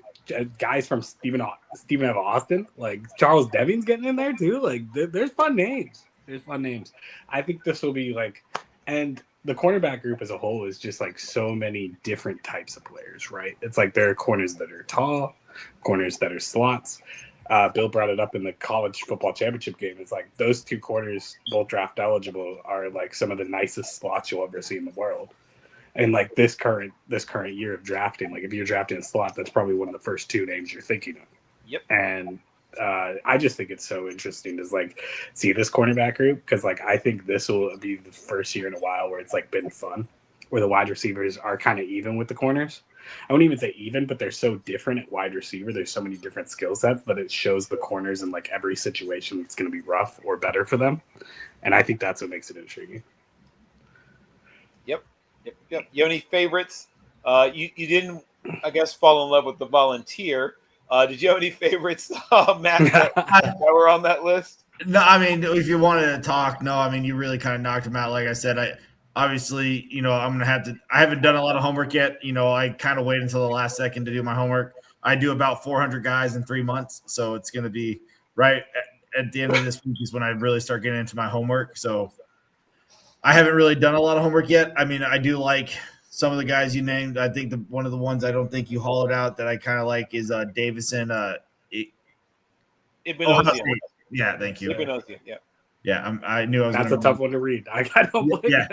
guys from Stephen F. Austin, like Charles Deving's getting in there too. Like there's fun names. There's fun names. I think this will be like, and the cornerback group as a whole is just like so many different types of players, right? It's like there are corners that are tall, corners that are slots. Bill brought it up in the college football championship game. It's like those two corners, both draft eligible, are like some of the nicest slots you'll ever see in the world. And like this current year of drafting, like if you're drafting a slot, that's probably one of the first two names you're thinking of.
Yep.
And I just think it's so interesting to like see this cornerback group because like I think this will be the first year in a while where it's like been fun, where the wide receivers are kind of even with the corners. I wouldn't even say even, but they're so different at wide receiver. There's so many different skill sets that it shows the corners in like every situation that's going to be rough or better for them. And I think that's what makes it intriguing.
Yep. You have any favorites? You didn't, I guess, fall in love with the Volunteer. Did you have any favorites, Matt, that were on that list?
No, I mean, if you wanted to talk, no, I mean, you really kind of knocked him out. Like I said, I haven't done a lot of homework yet. I kind of wait until the last second to do my homework. I do about 400 guys in 3 months. So it's going to be right at the end of this week is when I really start getting into my homework. So I haven't really done a lot of homework yet. I mean, I do like some of the guys you named. I think one of the ones I don't think you hollowed out that I kind of like is Davison. Yeah, thank you. Yeah, I knew I was.
That's a tough one to read. I don't like.
Yeah,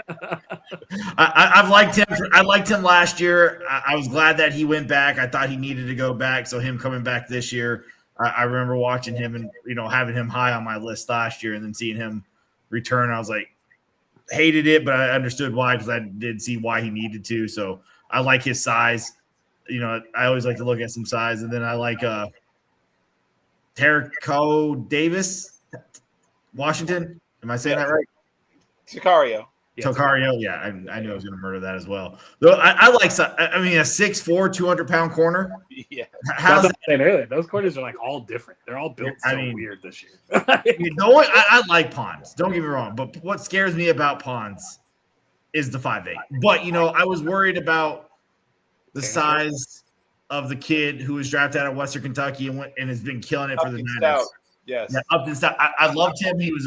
I've liked him. I liked him last year. I was glad that he went back. I thought he needed to go back. So him coming back this year, I remember watching him and having him high on my list last year, and then seeing him return. I was like, hated it, but I understood why because I did see why he needed to. So I like his size. I always like to look at some size, and then I like Terrico Davis, Washington. Am I saying that right?
Sicario.
Tocario, yeah, I knew I was going to murder that as well. Though I like, I mean, a 6'4", 200-pound corner.
Yeah,
how's that? I said earlier, those corners are like all different. They're all built weird this year.
I like Pons. Don't get me wrong, but what scares me about Pons is the 5'8". But I was worried about the size of the kid who was drafted out of Western Kentucky and has been killing it for the Niners.
Yes,
yeah, Upton Stout. I loved him. He was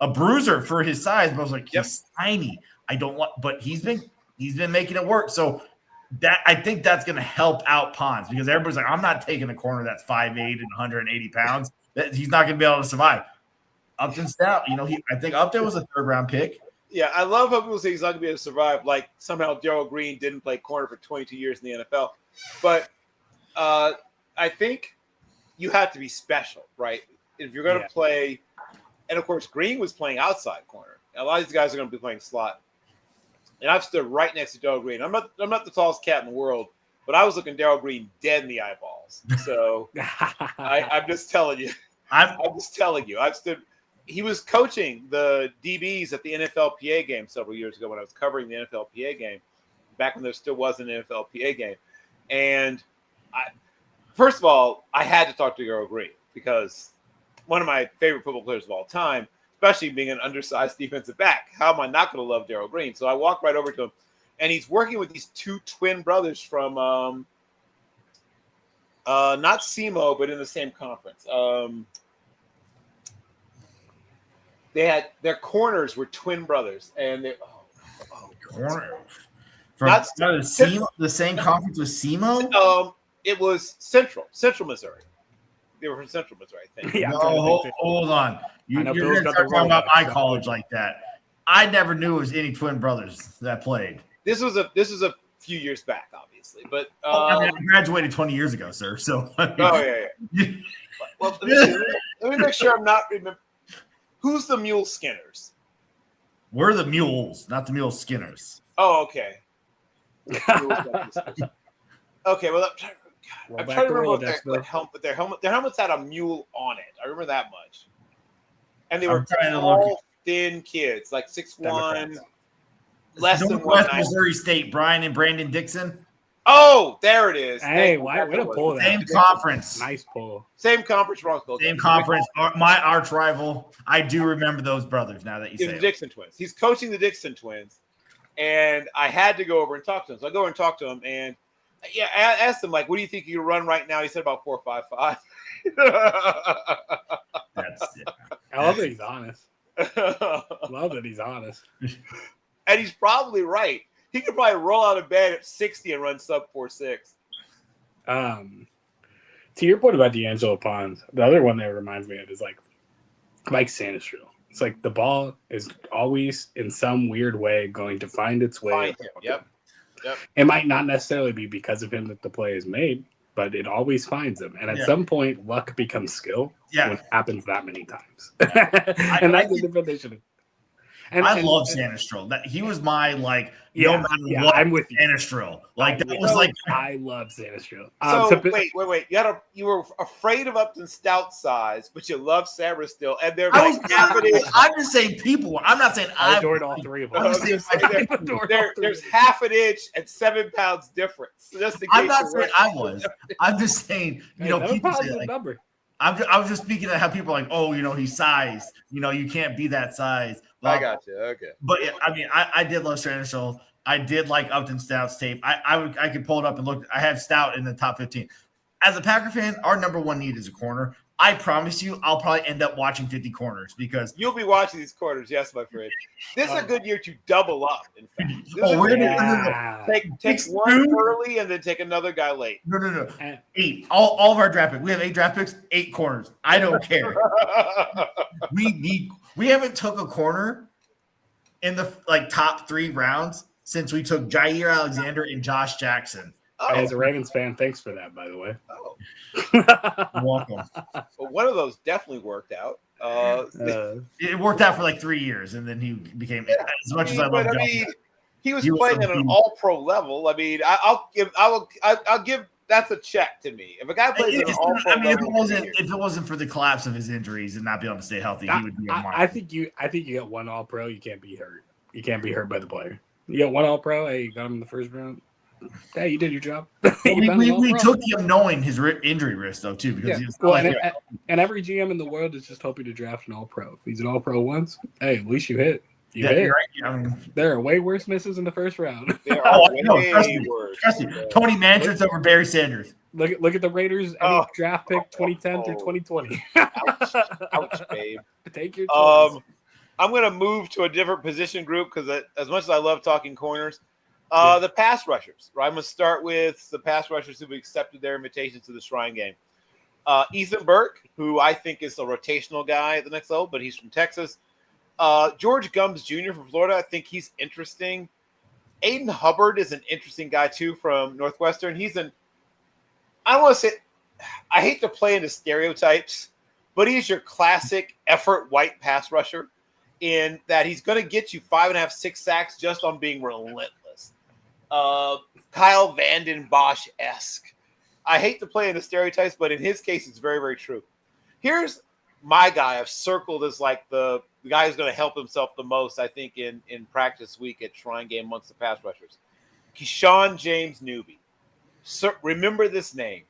a bruiser for his size, but I was like, he's tiny. I don't want, but he's been making it work. So that I think that's going to help out Pons because everybody's like, I'm not taking a corner that's 5'8" and 180 pounds. That he's not going to be able to survive. Upton Stout, I think Upton was a 3rd round pick.
Yeah, I love how people say he's not going to be able to survive. Like somehow Gerald Green didn't play corner for 22 years in the NFL, but I think you have to be special, right? If you're going to play. And, of course, Green was playing outside corner. A lot of these guys are going to be playing slot. And I've stood right next to Darrell Green. I'm not the tallest cat in the world, but I was looking Darrell Green dead in the eyeballs. So I'm just telling you. I'm just telling you. He was coaching the DBs at the NFLPA game several years ago when I was covering the NFLPA game, back when there still was an NFLPA game. And first of all, I had to talk to Darrell Green because – one of my favorite football players of all time, especially being an undersized defensive back. How am I not going to love Darrell Green? So I walked right over to him, and he's working with these 2 twin brothers from not SEMO, but in the same conference. Their corners were twin brothers, and they
corner
Not
the same conference with SEMO?
It was Central Missouri. They were from Central Missouri, I think.
Yeah,
No,
I'm trying to think.
hold on. You're
Bill's
going to
got
start
the
talking about
Rolodex,
my
so-
college like that. I never knew it was any twin brothers that played.
This was a few years back, obviously, but
I graduated 20 years ago, sir. So
yeah. Well, let me make sure I'm not remember. Who's the Mule Skinners?
We're the Mules, not the Mule Skinners.
Oh, okay. Okay, well, I'm trying to remember what their helmets had a mule on it. I remember that much. And they were all thin kids, like 6'1", less than
Northwest Missouri State. Brian and Brandon Dixon.
Oh, there it is.
Hey, why way to pull that?
Same conference.
Nice pull.
Same conference,
Same conference. My arch rival. I do remember those brothers now that you say
the Dixon twins. He's coaching the Dixon twins, and I had to go over and talk to him. So I go over and talk to him, and I asked him, like, what do you think you run right now? He said about 4.55.
That's it.
I love that he's honest. Love that he's honest.
And he's probably right. He could probably roll out of bed at 60 and run sub 4.6.
To your point about D'Angelo Pons, the other one that reminds me of is like Mike Sanistril. It's like the ball is always in some weird way going to find its way.
Find him. Yep.
It might not necessarily be because of him that the play is made, but it always finds him. And at some point, luck becomes skill. When it happens that many times. And that's the definition.
I love Sanistril. That he was my no matter what. I'm with you. Sanistril.
I love Sanistril.
So wait. You were afraid of Upton Stout size, but you love Sanistril, and they're half an inch.
I'm just saying people. I'm not saying I
adored all three of them.
There's half an inch and 7 pounds difference. Just
I'm not saying I was. I'm just saying people say
number.
I was just speaking of how people are like, oh, he's sized. You can't be that size.
I got you. Okay.
But yeah, I mean, I did love Sanistril. I did like Upton Stout's tape. I could pull it up and look. I had Stout in the top 15. As a Packer fan, our number one need is a corner. I promise you, I'll probably end up watching 50 corners because
you'll be watching these corners. Yes, my friend. This is a good year to double up. In fact,
we're gonna
take one early and then take another guy late.
No. 8. All of our draft picks. We have 8 draft picks, 8 corners. I don't care. We haven't took a corner in the top 3 rounds since we took Jair Alexander and Josh Jackson.
As a Ravens fan, thanks for that, by the way.
You're welcome.
Well, one of those definitely worked out.
It worked out for 3 years, and then he became as much as I love.
He was playing at an All-Pro level. I mean, I'll give. That's a check to me. If a guy plays at an All-Pro level,
if it wasn't for the collapse of his injuries and not being able to stay healthy, he would be.
I think you get one All-Pro. You can't be hurt. You can't be hurt by the player. You get one All-Pro. Hey, you got him in the first round. Hey, you did your job.
we took him knowing his injury risk, though, too. Because
and every GM in the world is just hoping to draft an All-Pro. If he's an All-Pro once, hey, at least you hit. You hit.
You're right. I mean,
there are way worse misses in the first round.
Trust me. Tony Manchur's over Barry Sanders.
Look at the Raiders. Any draft pick 2010 through 2020.
Ouch, babe.
Take your choice.
I'm going to move to a different position group because as much as I love talking corners, the pass rushers. Right? I'm going to start with the pass rushers who've accepted their invitation to the Shrine Game. Ethan Burke, who I think is a rotational guy at the next level, but he's from Texas. George Gums Jr. from Florida. I think he's interesting. Aiden Hubbard is an interesting guy, too, from Northwestern. I don't want to say – I hate to play into stereotypes, but he's your classic effort white pass rusher in that he's going to get you 5.5, 6 sacks just on being relentless. Kyle Vanden Bosch-esque. I hate to play into stereotypes, but in his case, it's very, very true. Here's my guy I've circled as the guy who's going to help himself the most, I think, in practice week at Shrine Game amongst the pass rushers. Keyshawn James Newby. So, remember this name.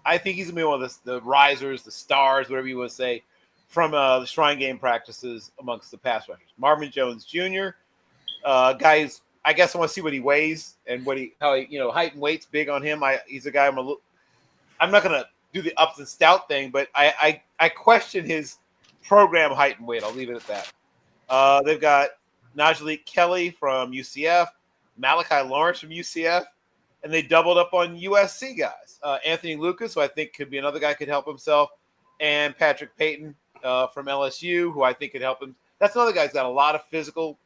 I think he's going to be one of the risers, the stars, whatever you want to say, from the Shrine Game practices amongst the pass rushers. Marvin Jones Jr., guys, I guess I want to see what he weighs and height and weight's big on him. He's a guy I'm not going to do the Upton Stout thing, but I question his program height and weight. I'll leave it at that. They've got Najee Kelly from UCF, Malachi Lawrence from UCF, and they doubled up on USC guys. Anthony Lucas, who I think could be another guy could help himself, and Patrick Payton from LSU, who I think could help him. That's another guy who's got a lot of physical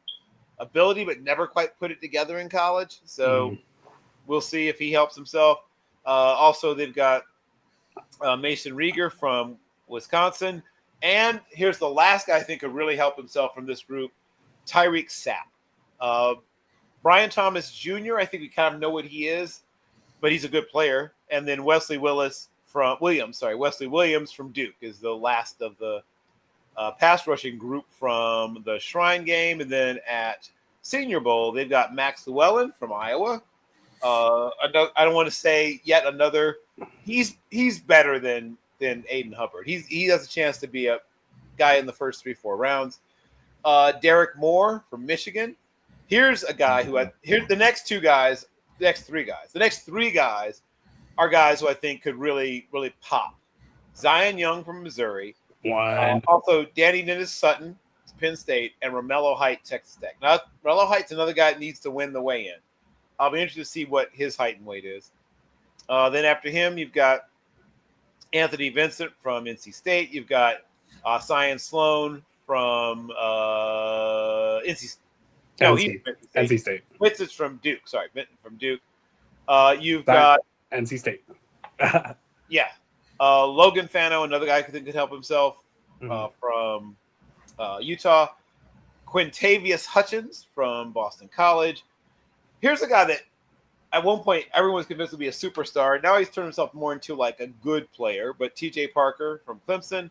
ability, but never quite put it together in college. So we'll see if he helps himself. Also, they've got Mason Rieger from Wisconsin. And here's the last guy I think could really help himself from this group, Tyreek Sapp. Brian Thomas Jr., I think we kind of know what he is, but he's a good player. And then Wesley Williams from Duke is the last of the pass rushing group from the Shrine game. And then at Senior Bowl, they've got Max Llewellyn from Iowa. I don't want to say yet another. He's better than Aiden Hubbard. He has a chance to be a guy in the first 3-4 rounds. Derek Moore from Michigan. Here's a guy here's the next three guys. The next three guys are guys who I think could really, really pop. Zion Young from Missouri. Also, Danny Dennis-Sutton, Penn State, and Romello Height, Texas Tech. Now, Romello Height's another guy that needs to win the weigh-in. I'll be interested to see what his height and weight is. Then after him, you've got Anthony Vincent from NC State. You've got Cyan Sloan from NC State. Vincent's from Duke. Sorry, Vincent from Duke. You've got
NC State.
Yeah. Logan Fano, another guy who could help himself from Utah. Quintavious Hutchins from Boston College. Here's a guy that at one point everyone was convinced would be a superstar. Now he's turned himself more into like a good player. But TJ Parker from Clemson.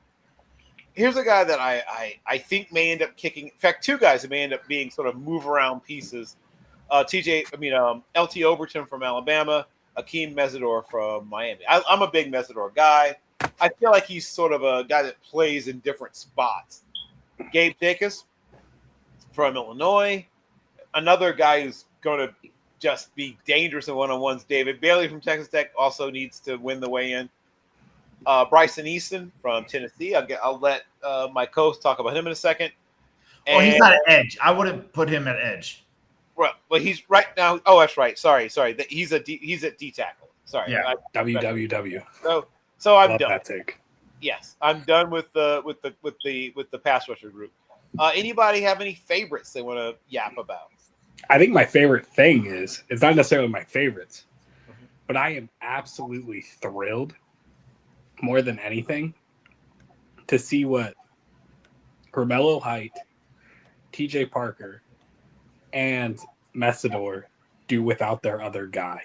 Here's a guy that I think may end up kicking. In fact, two guys that may end up being sort of move around pieces. LT Overton from Alabama. Akeem Mesidor from Miami. I'm a big Mesidor guy. I feel like he's sort of a guy that plays in different spots. Gabe Jacobs from Illinois. Another guy who's going to just be dangerous in one-on-ones. David Bailey from Texas Tech also needs to win the weigh-in. Bryson Easton from Tennessee. I'll let my co-host talk about him in a second.
He's not an edge. I wouldn't put him at edge.
Well, he's right now. Oh, that's right. Sorry. He's at D tackle. Sorry.
Yeah.
WWW.
So I'm
Love
done.
that take.
Yes, I'm done with the pass rusher group. Anybody have any favorites they want to yap about?
I think my favorite thing is it's not necessarily my favorites, but I am absolutely thrilled more than anything to see what Romello Height, TJ Parker, and Mesidor do without their other guy.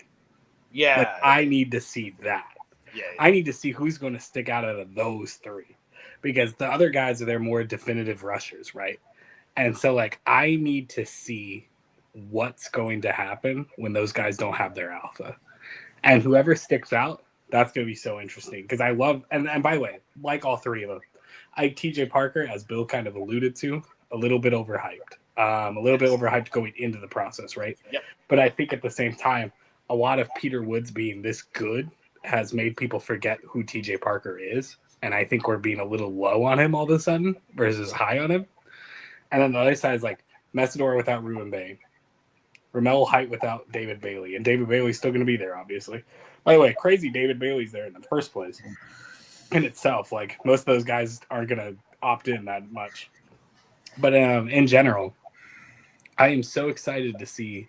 Yeah.
Like, I need to see that.
Yeah.
I need to see who's going to stick out of those three because the other guys are their more definitive rushers, right? And so, like, I need to see what's going to happen when those guys don't have their alpha. And whoever sticks out, that's going to be so interesting because I love, and by the way, like all three of them, TJ Parker, as Bill kind of alluded to, a little bit overhyped. Bit overhyped going into the process, right?
Yep.
But I think at the same time, a lot of Peter Woods being this good has made people forget who TJ Parker is. And I think we're being a little low on him all of a sudden versus high on him. And then the other side is like Mesidor without Ruben Bain, Romello Height without David Bailey. And David Bailey's still going to be there, obviously. By the way, crazy David Bailey's there in the first place in itself. Like most of those guys aren't going to opt in that much. But in general, I am so excited to see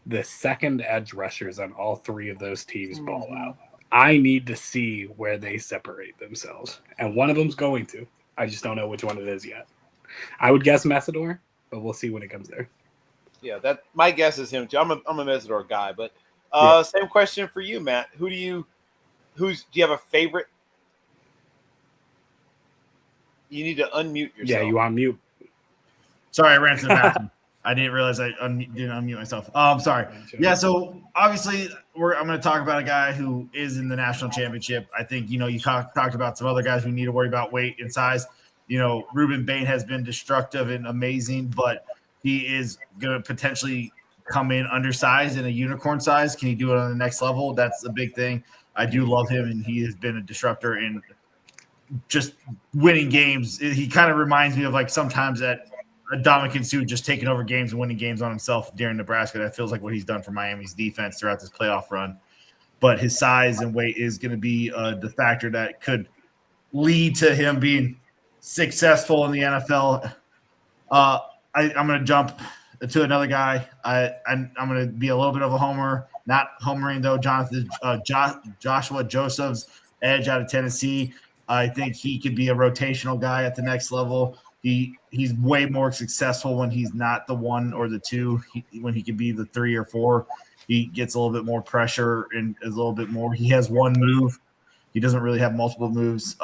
the second edge rushers on all three of those teams ball out. I need to see where they separate themselves. And one of them's going to. I just don't know which one it is yet. I would guess Mesidor, but we'll see when it comes there.
Yeah, that my guess is him too. I'm a Mesidor guy, but same question for you, Matt. Do you have a favorite? You need to unmute yourself.
Yeah, you on mute.
Sorry, I ran to the bathroom. I didn't realize I didn't unmute myself. I'm sorry. Yeah, so obviously I'm going to talk about a guy who is in the national championship. I think, you talked about some other guys who need to worry about weight and size. Ruben Bain has been destructive and amazing, but he is going to potentially come in undersized in a unicorn size. Can he do it on the next level? That's a big thing. I do love him, and he has been a disruptor in just winning games. He kind of reminds me of like sometimes at Dominican Sue just taking over games and winning games on himself during Nebraska. That feels like what he's done for Miami's defense throughout this playoff run. But his size and weight is going to be the factor that could lead to him being successful in the NFL. I'm going to jump to another guy. I'm going to be a little bit of a homer, not homering though. Joshua Joseph's edge out of Tennessee. I think he could be a rotational guy at the next level. He's way more successful when he's not the 1 or the 2. When he can be the 3 or 4, he gets a little bit more pressure and is a little bit more. He has one move. He doesn't really have multiple moves.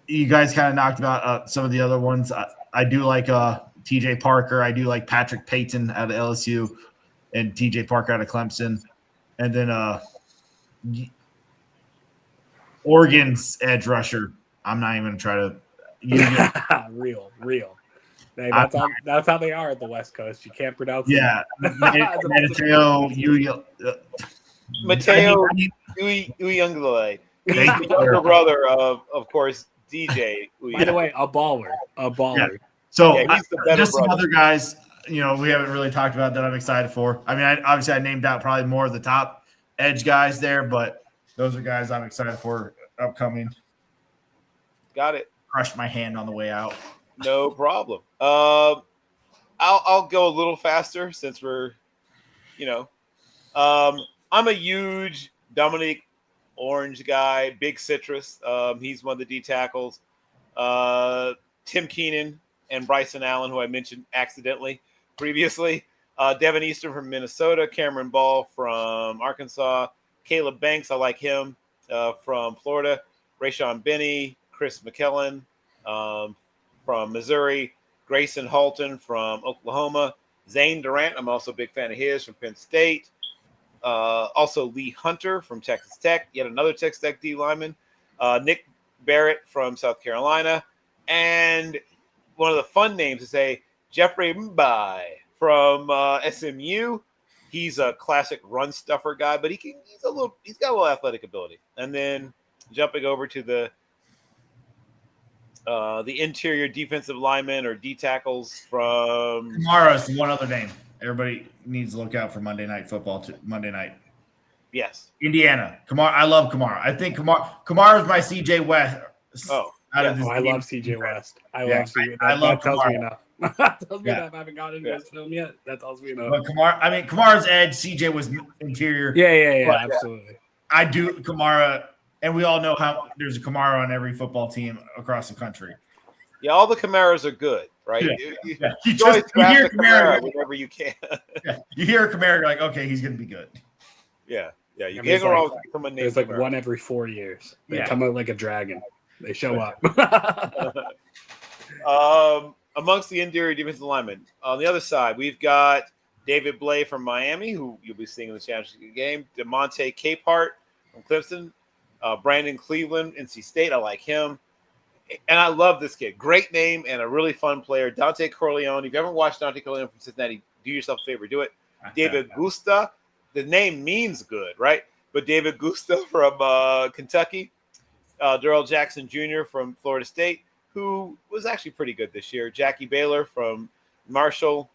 You guys kind of knocked about some of the other ones. I do like TJ Parker. I do like Patrick Payton out of LSU and TJ Parker out of Clemson. And then Oregon's edge rusher. I'm not even going to try to
real. Hey, that's how they are at the West Coast. You can't pronounce it.
Yeah. Mateo
Uyunglele. He's the younger brother of course, DJ.
By the way, a baller.
Yeah. So
he's the better
just
brother.
some other guys, we haven't really talked about that I'm excited for. I mean, obviously I named out probably more of the top edge guys there, but those are guys I'm excited for upcoming.
Got it.
Crushed my hand on the way out.
No problem. I'll go a little faster since we're, I'm a huge Dominic Orange guy, big citrus. He's one of the D tackles. Tim Keenan and Bryson Allen, who I mentioned accidentally previously. Devin Eastern from Minnesota, Cameron Ball from Arkansas, Caleb Banks, I like him, from Florida, Rayshawn Benny, Chris McKellen from Missouri, Grayson Halton from Oklahoma, Zane Durant, I'm also a big fan of his, from Penn State. Also Lee Hunter from Texas Tech, yet another Texas Tech D lineman. Nick Barrett from South Carolina. And one of the fun names to say, Jeffrey Mbai from SMU. He's a classic run stuffer guy, but he's got a little athletic ability. And then jumping over to the interior defensive linemen or D tackles from
Kamara is one other name. Everybody needs to look out for Monday Night Football. Monday night.
Yes.
Indiana. Kamara. I love Kamara. I think Kamara is my CJ West.
I love CJ West. I love that tells me enough. That tells me enough. I haven't gotten into this film yet. That tells me enough.
But Kamara's edge, CJ was interior.
Yeah, absolutely.
I do Kamara, and we all know how there's a Kamara on every football team across the country.
Yeah, all the Camaras are good, right?
Yeah.
You
hear
Kamara whenever you can.
You hear a Kamara, you're like, okay, he's going to be good.
Yeah. You can't go wrong with someone named
There's like
Kamara.
one every 4 years. They come out like a dragon. They show up.
Amongst the interior defensive linemen, on the other side, we've got David Blay from Miami, who you'll be seeing in the championship game. DeMonte Capehart from Clemson. Brandon Cleveland, NC State. I like him. And I love this kid. Great name and a really fun player. Dante Corleone. If you haven't watched Dante Corleone from Cincinnati, do yourself a favor. Do it. David Gusta. The name means good, right? But David Gusta from Kentucky. Darrell Jackson Jr. from Florida State, who was actually pretty good this year. Jackie Baylor from Marshall.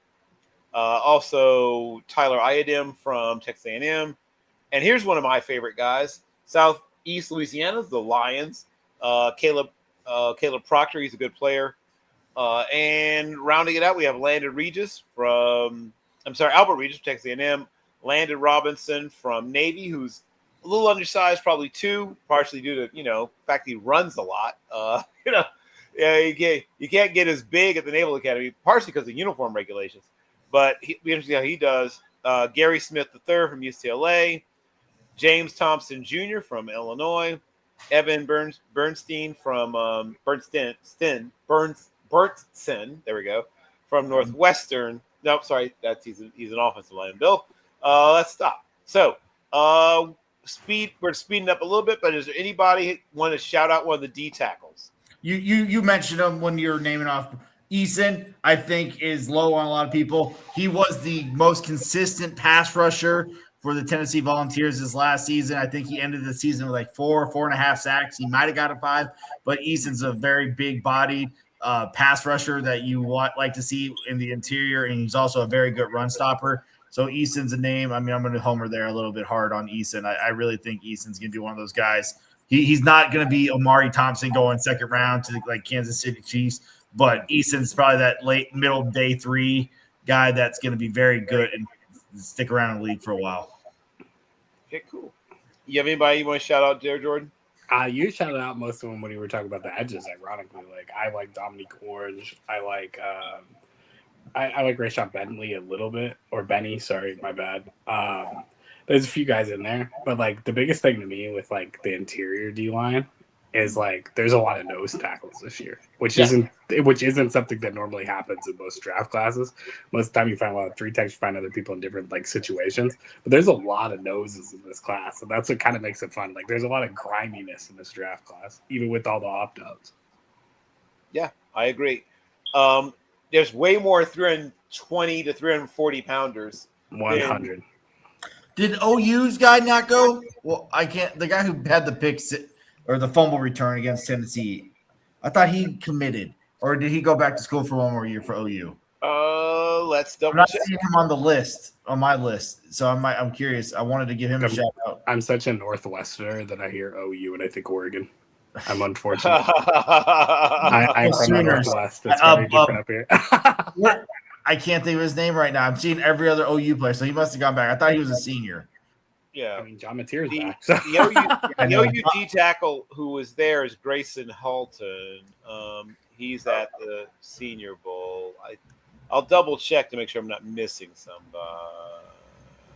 Also Tyler Iadim from Texas A&M. And here's one of my favorite guys. Southeast Louisiana's the Lions. Caleb Proctor, he's a good player. And rounding it out, we have Albert Regis from Texas A&M. Landon Robinson from Navy, who's a little undersized, probably 2, partially due to, the fact he runs a lot. You can't get as big at the Naval Academy, partially because of uniform regulations. But we understand how he does. Gary Smith III from UCLA. James Thompson Jr. from Illinois. Evan Bernstein from Bernstein. There we go. From Northwestern. Nope, sorry, he's an offensive lineman. Bill, let's stop. So, we're speeding up a little bit, but is there anybody want to shout out one of the D tackles?
You mentioned him when you're naming off. Eason, I think, is low on a lot of people. He was the most consistent pass rusher for the Tennessee Volunteers this last season. I think he ended the season with like 4.5 sacks. He might have got a 5, but Eason's a very big body. pass rusher that you like to see in the interior, and he's also a very good run stopper. So Eason's a name. I mean, I'm going to homer there a little bit hard on Eason. I really think Eason's going to be one of those guys. He's not going to be Omari Thompson going second round to like Kansas City Chiefs, but Eason's probably that late middle day 3 guy that's going to be very good and stick around in the league for a while.
Okay, cool. You have anybody you want to shout out there, Jordan?
You shouted out most of them when you were talking about the edges. Ironically, like I like Dominique Orange. I like I like Rayshon Bentley a little bit, or Benny. Sorry, my bad. There's a few guys in there, but like the biggest thing to me with like the interior D line is like there's a lot of nose tackles this year, which isn't something that normally happens in most draft classes. Most of the time you find a lot of 3 techs, you find other people in different like situations, but there's a lot of noses in this class, and that's what kind of makes it fun. Like there's a lot of griminess in this draft class, even with all the opt-outs.
Yeah, I agree. There's way more 320 to 340 pounders.
100.
Did OU's guy not go? Well, I can't. The guy who had the pick or the fumble return against Tennessee, I thought he committed, or did he go back to school for one more year for OU?
Let's
I'm
double
not
check.
seeing him on my list, so I'm curious. I wanted to give him a shout out.
I'm such a Northwesterner that I hear OU and I think Oregon. I'm unfortunate. I'm from the Northwest. It's very different up here.
I can't think of his name right now. I'm seeing every other OU player, so he must have gone back. I thought he was a senior.
Yeah.
I mean, John Mateer's back.
The OU D tackle who was there is Grayson Halton. He's at the Senior Bowl. I'll double check to make sure I'm not missing somebody.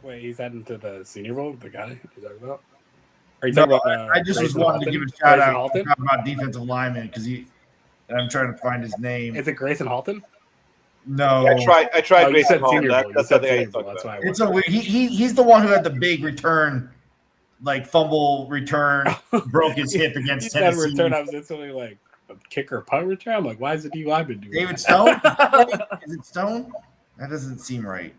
Wait, he's heading to the Senior Bowl? The guy you're talking about?
I just was wanting to give a shout out about defensive lineman because I'm trying to find his name.
Is it Grayson Halton?
No,
I tried Grayson Halton.
That's why.
It's a weird. He's the one who had the big return, like fumble return, broke his hip against Tennessee.
Return, I was instantly like a kicker punt return. I'm like, why is it D lineman doing
David Stone? Is it Stone? That doesn't seem right.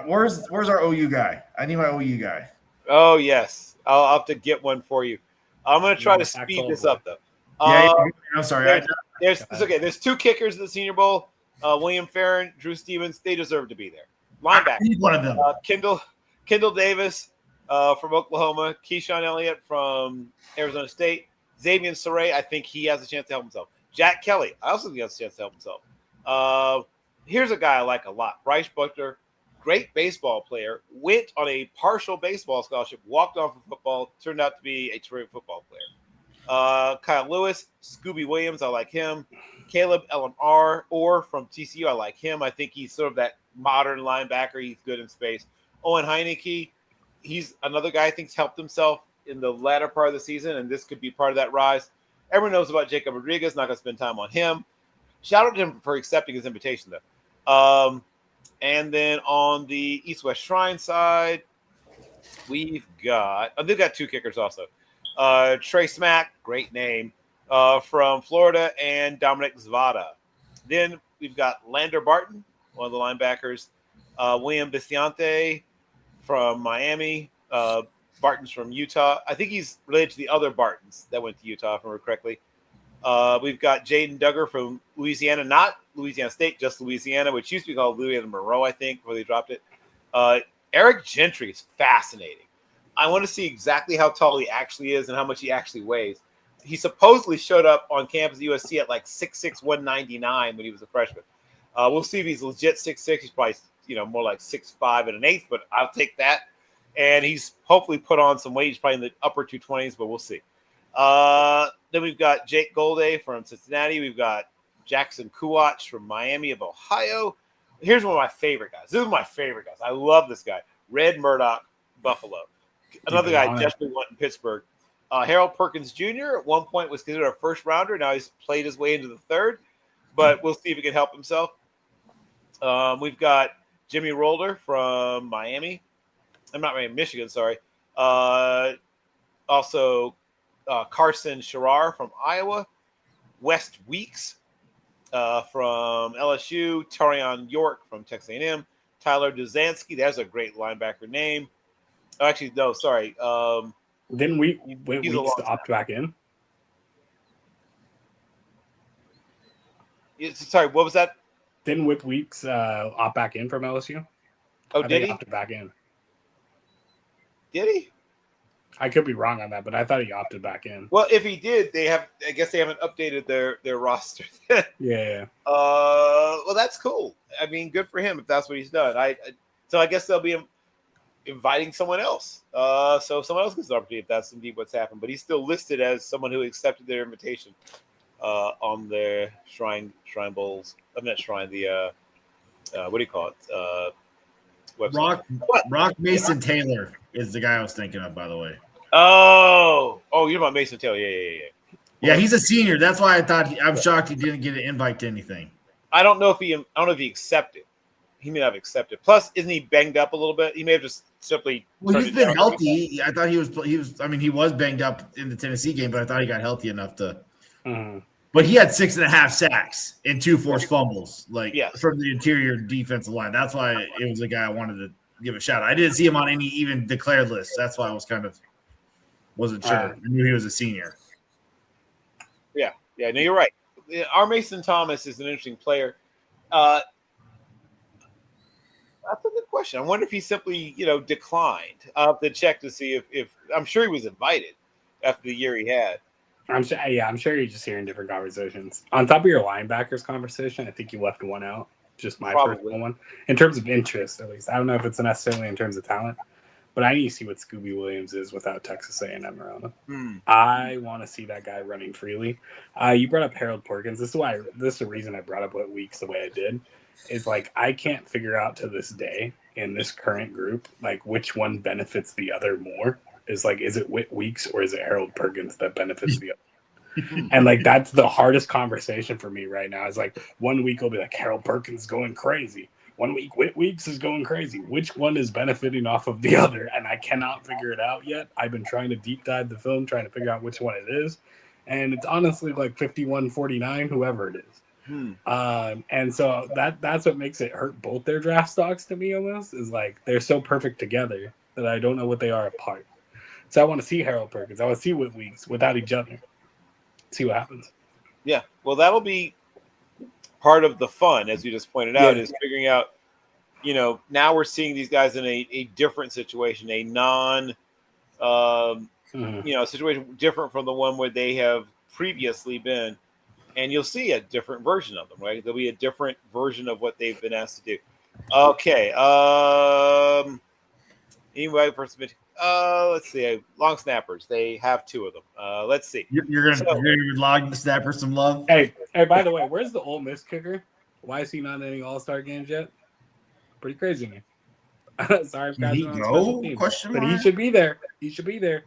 Where's our OU guy? I need my OU guy.
Oh yes, I'll have to get one for you. I'm gonna try to speed this up though.
I'm sorry.
It's okay. There's 2 kickers in the Senior Bowl. William Farron, Drew Stevens. They deserve to be there. Linebacker.
I need one of them.
Kendall Davis from Oklahoma. Keyshawn Elliott from Arizona State. Xavier Saray. I think he has a chance to help himself. Jack Kelly. I also think he has a chance to help himself. Here's a guy I like a lot. Bryce Buckner. Great baseball player. Went on a partial baseball scholarship. Walked on for football. Turned out to be a terrific football player. Kyle Lewis, Scooby Williams, I like him. Caleb LMR, or from TCU, I like him. I think he's sort of that modern linebacker. He's good in space. Owen Heineke, he's another guy I think's helped himself in the latter part of the season, and this could be part of that rise. Everyone knows about Jacob Rodriguez. Not going to spend time on him. Shout out to him for accepting his invitation, though. And then on the East-West Shrine side, they've got 2 kickers also. Trey Smack, great name, from Florida, and Dominic Zvada. Then we've got Lander Barton, one of the linebackers, William Bisciante from Miami, Barton's from Utah. I think he's related to the other Bartons that went to Utah, if I remember correctly. We've got Jaden Duggar from Louisiana, not Louisiana State, just Louisiana, which used to be called Louisiana Monroe, I think, before they dropped it. Eric Gentry is fascinating. I want to see exactly how tall he actually is and how much he actually weighs. He supposedly showed up on campus at USC at like 6'6", 199 when he was a freshman. We'll see if he's legit 6'6". He's probably more like 6'5" and an eighth, but I'll take that. And he's hopefully put on some weight. He's probably in the upper 220s, but we'll see. Then we've got Jake Golday from Cincinnati. We've got Jackson Kuwatch from Miami of Ohio. Here's one of my favorite guys. This is my favorite guys. I love this guy. Red Murdoch, Buffalo. Another guy definitely went in Pittsburgh. Harold Perkins Jr. at one point was considered a first rounder. Now he's played his way into the third, but we'll see if he can help himself. We've got Jimmy Rolder from Miami. I'm not Miami, Michigan, sorry. Also, Carson Sherrar from Iowa. West Weeks from LSU. Tarion York from Texas A&M. Tyler Duzansky. That's a great linebacker name. Oh, actually, no, sorry.
Didn't we opt back in?
Sorry, what was that?
Didn't Whip Weeks opt back in from LSU?
Oh,
I
did
think
he?
opted back in.
Did he?
I could be wrong on that, but I thought he opted back in.
Well, if he did, I guess they haven't updated their roster.
Yeah.
Well, that's cool. I mean, good for him if that's what he's done. So I guess they'll be inviting someone else. So someone else gets an opportunity if that's indeed what's happened. But he's still listed as someone who accepted their invitation on their Shrine Bowls. I'm not Shrine. The what do you call it? Website.
Rock Mason Taylor is the guy I was thinking of, by the way.
Oh, you're about Mason Taylor. Yeah.
Yeah, he's a senior. That's why I thought I'm shocked he didn't get an invite to anything.
I don't know if he accepted. He may not have accepted. Plus, isn't he banged up a little bit? He may have just simply.
Well, he's been healthy. I thought he was. I mean, he was banged up in the Tennessee game, but I thought he got healthy enough to. But he had 6.5 sacks and 2 forced fumbles, from the interior defensive line. That's why it was the guy I wanted to give a shout out. I didn't see him on any even declared list. That's why I wasn't sure. I knew he was a senior.
Yeah. No, you're right. Our Mason Thomas is an interesting player. That's a good question. I wonder if he simply, declined. I'll have to check to see if I'm sure he was invited after the year he had.
I'm sure you're just hearing different conversations. On top of your linebackers conversation, I think you left one out. Just my personal one. In terms of interest, at least. I don't know if it's necessarily in terms of talent, but I need to see what Scooby Williams is without Texas A&M around him. I want to see that guy running freely. You brought up Harold Perkins. This is the reason I brought up Whit Weeks the way I did. Is I can't figure out to this day in this current group which one benefits the other more. Is it Whit Weeks or is it Harold Perkins that benefits the other? And that's the hardest conversation for me right now. Is 1 week will be Harold Perkins going crazy. 1 week Whit Weeks is going crazy. Which one is benefiting off of the other? And I cannot figure it out yet. I've been trying to deep dive the film, trying to figure out which one it is. And it's honestly 51-49, whoever it is. And so that's what makes it hurt both their draft stocks to me almost, is they're so perfect together that I don't know what they are apart. So I want to see Harold Perkins. I want to see Whit Weeks without each other. See what happens.
Yeah. Well, that'll be part of the fun, as you just pointed out, is figuring out, now we're seeing these guys in a different situation, a non, situation different from the one where they have previously been. And you'll see a different version of them, right? There'll be a different version of what they've been asked to do. Okay. Anybody for submit? Let's see. Long snappers. They have 2 of them. Let's see.
You're gonna log the snapper some love.
Hey, by the way, where's the Ole Miss kicker? Why is he not in any All-Star games yet? Pretty crazy, man. Sorry,
Can he go? Question mark.
But he should be there. He should be there.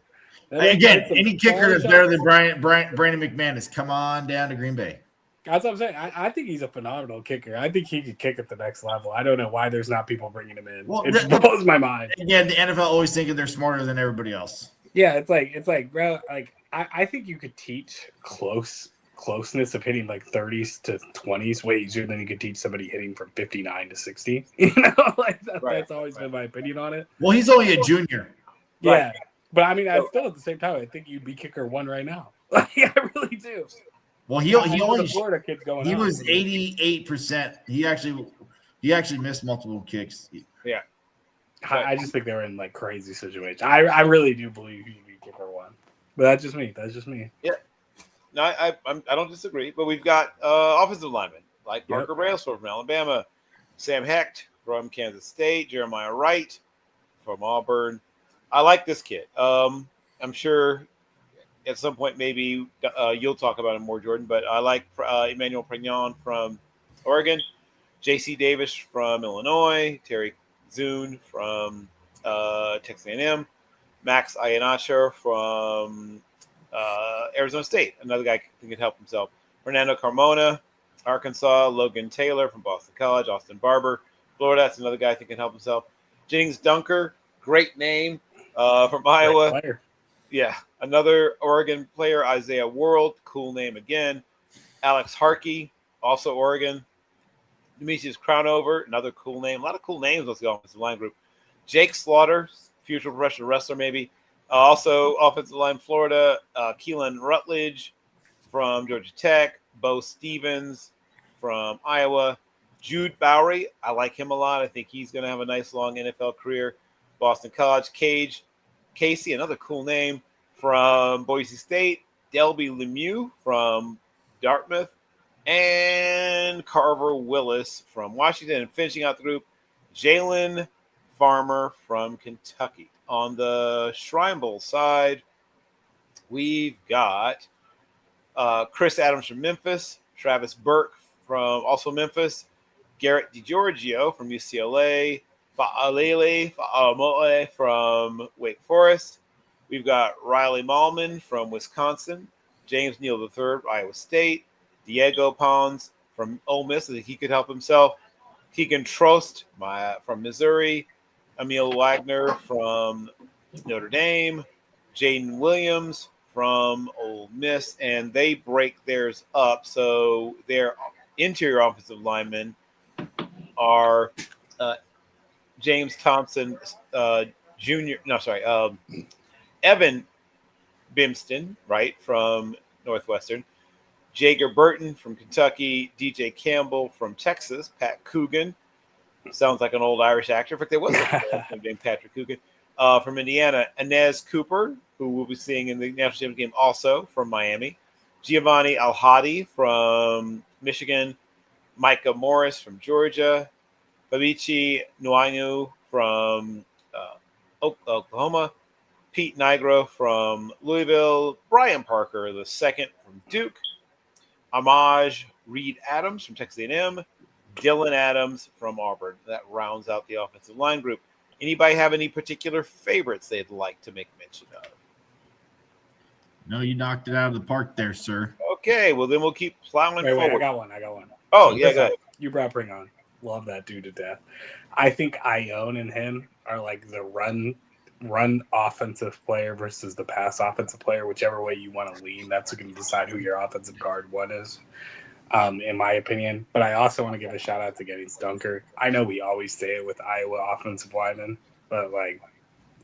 Again, any kicker that's better than Brandon McManus, come on down to Green Bay.
That's what I'm saying. I think he's a phenomenal kicker. I think he could kick at the next level. I don't know why there's not people bringing him in. Well, it blows my mind.
Again, the NFL always thinking they're smarter than everybody else.
Yeah, it's bro, I think you could teach closeness of hitting 30s to 20s way easier than you could teach somebody hitting from 59 to 60. That's always been my opinion on it.
Well, he's only a junior.
Yeah. Right. But I mean, I still at the same time, I think you'd be kicker 1 right now. I really do.
Well, he only
Florida kid's going.
He was 88%. He actually missed multiple kicks.
Yeah,
I just think they were in crazy situations. I really do believe he'd be kicker 1, but that's just me.
Yeah, no, I don't disagree. But we've got offensive linemen like Parker Brailsford from Alabama, Sam Hecht from Kansas State, Jeremiah Wright from Auburn. I like this kid. I'm sure at some point maybe you'll talk about him more, Jordan, but I like Emmanuel Prignon from Oregon, J.C. Davis from Illinois, Terry Zune from Texas A&M, Max Ionacher from Arizona State, another guy who can help himself, Fernando Carmona, Arkansas, Logan Taylor from Boston College, Austin Barber, Florida, that's another guy who can help himself, Jennings Dunker, great name, from Iowa. Yeah, another Oregon player, Isaiah World, cool name again. Alex Harkey, also Oregon. Demetrius Crownover, another cool name. A lot of cool names. Let's go offensive line group. Jake Slaughter, future professional wrestler maybe. Also offensive line Florida. Keelan Rutledge from Georgia Tech. Bo Stevens from Iowa. Jude Bowery, I like him a lot. I think he's going to have a nice long NFL career. Boston College. Casey, another cool name, from Boise State. Delby Lemieux from Dartmouth. And Carver Willis from Washington. And finishing out the group, Jalen Farmer from Kentucky. On the Shrine Bowl side, we've got Chris Adams from Memphis, Travis Burke from also Memphis, Garrett DiGiorgio from UCLA, Fa'alele Fa'amoe from Wake Forest. We've got Riley Mallman from Wisconsin, James Neal III, Iowa State, Diego Pons from Ole Miss. I think he could help himself. Keegan Trost from Missouri, Emil Wagner from Notre Dame, Jaden Williams from Ole Miss, and they break theirs up. So their interior offensive linemen are James Thompson Jr. Evan Bimston, right, from Northwestern, Jager Burton from Kentucky, DJ Campbell from Texas, Pat Coogan, sounds like an old Irish actor. In fact, there was a named Patrick Coogan from Indiana, Inez Cooper, who we'll be seeing in the national championship game, also from Miami, Giovanni Alhadi from Michigan, Micah Morris from Georgia, Fabici Nuanu from Oklahoma, Pete Nigro from Louisville, Brian Parker the second from Duke, Amaj Reed Adams from Texas A&M, Dylan Adams from Auburn. That rounds out the offensive line group. Anybody have any particular favorites they'd like to make mention of?
No, you knocked it out of the park there, sir.
Okay, well then we'll keep plowing forward.
I got one.
Oh,
So
yeah, go ahead.
You brought Bring On. Love that dude to death. I think Ione and him are like the run offensive player versus the pass offensive player. Whichever way you want to lean, that's going to decide who your offensive guard one is, in my opinion. But I also want to give a shout out to Gettys Dunker. I know we always say it with Iowa offensive linemen, but like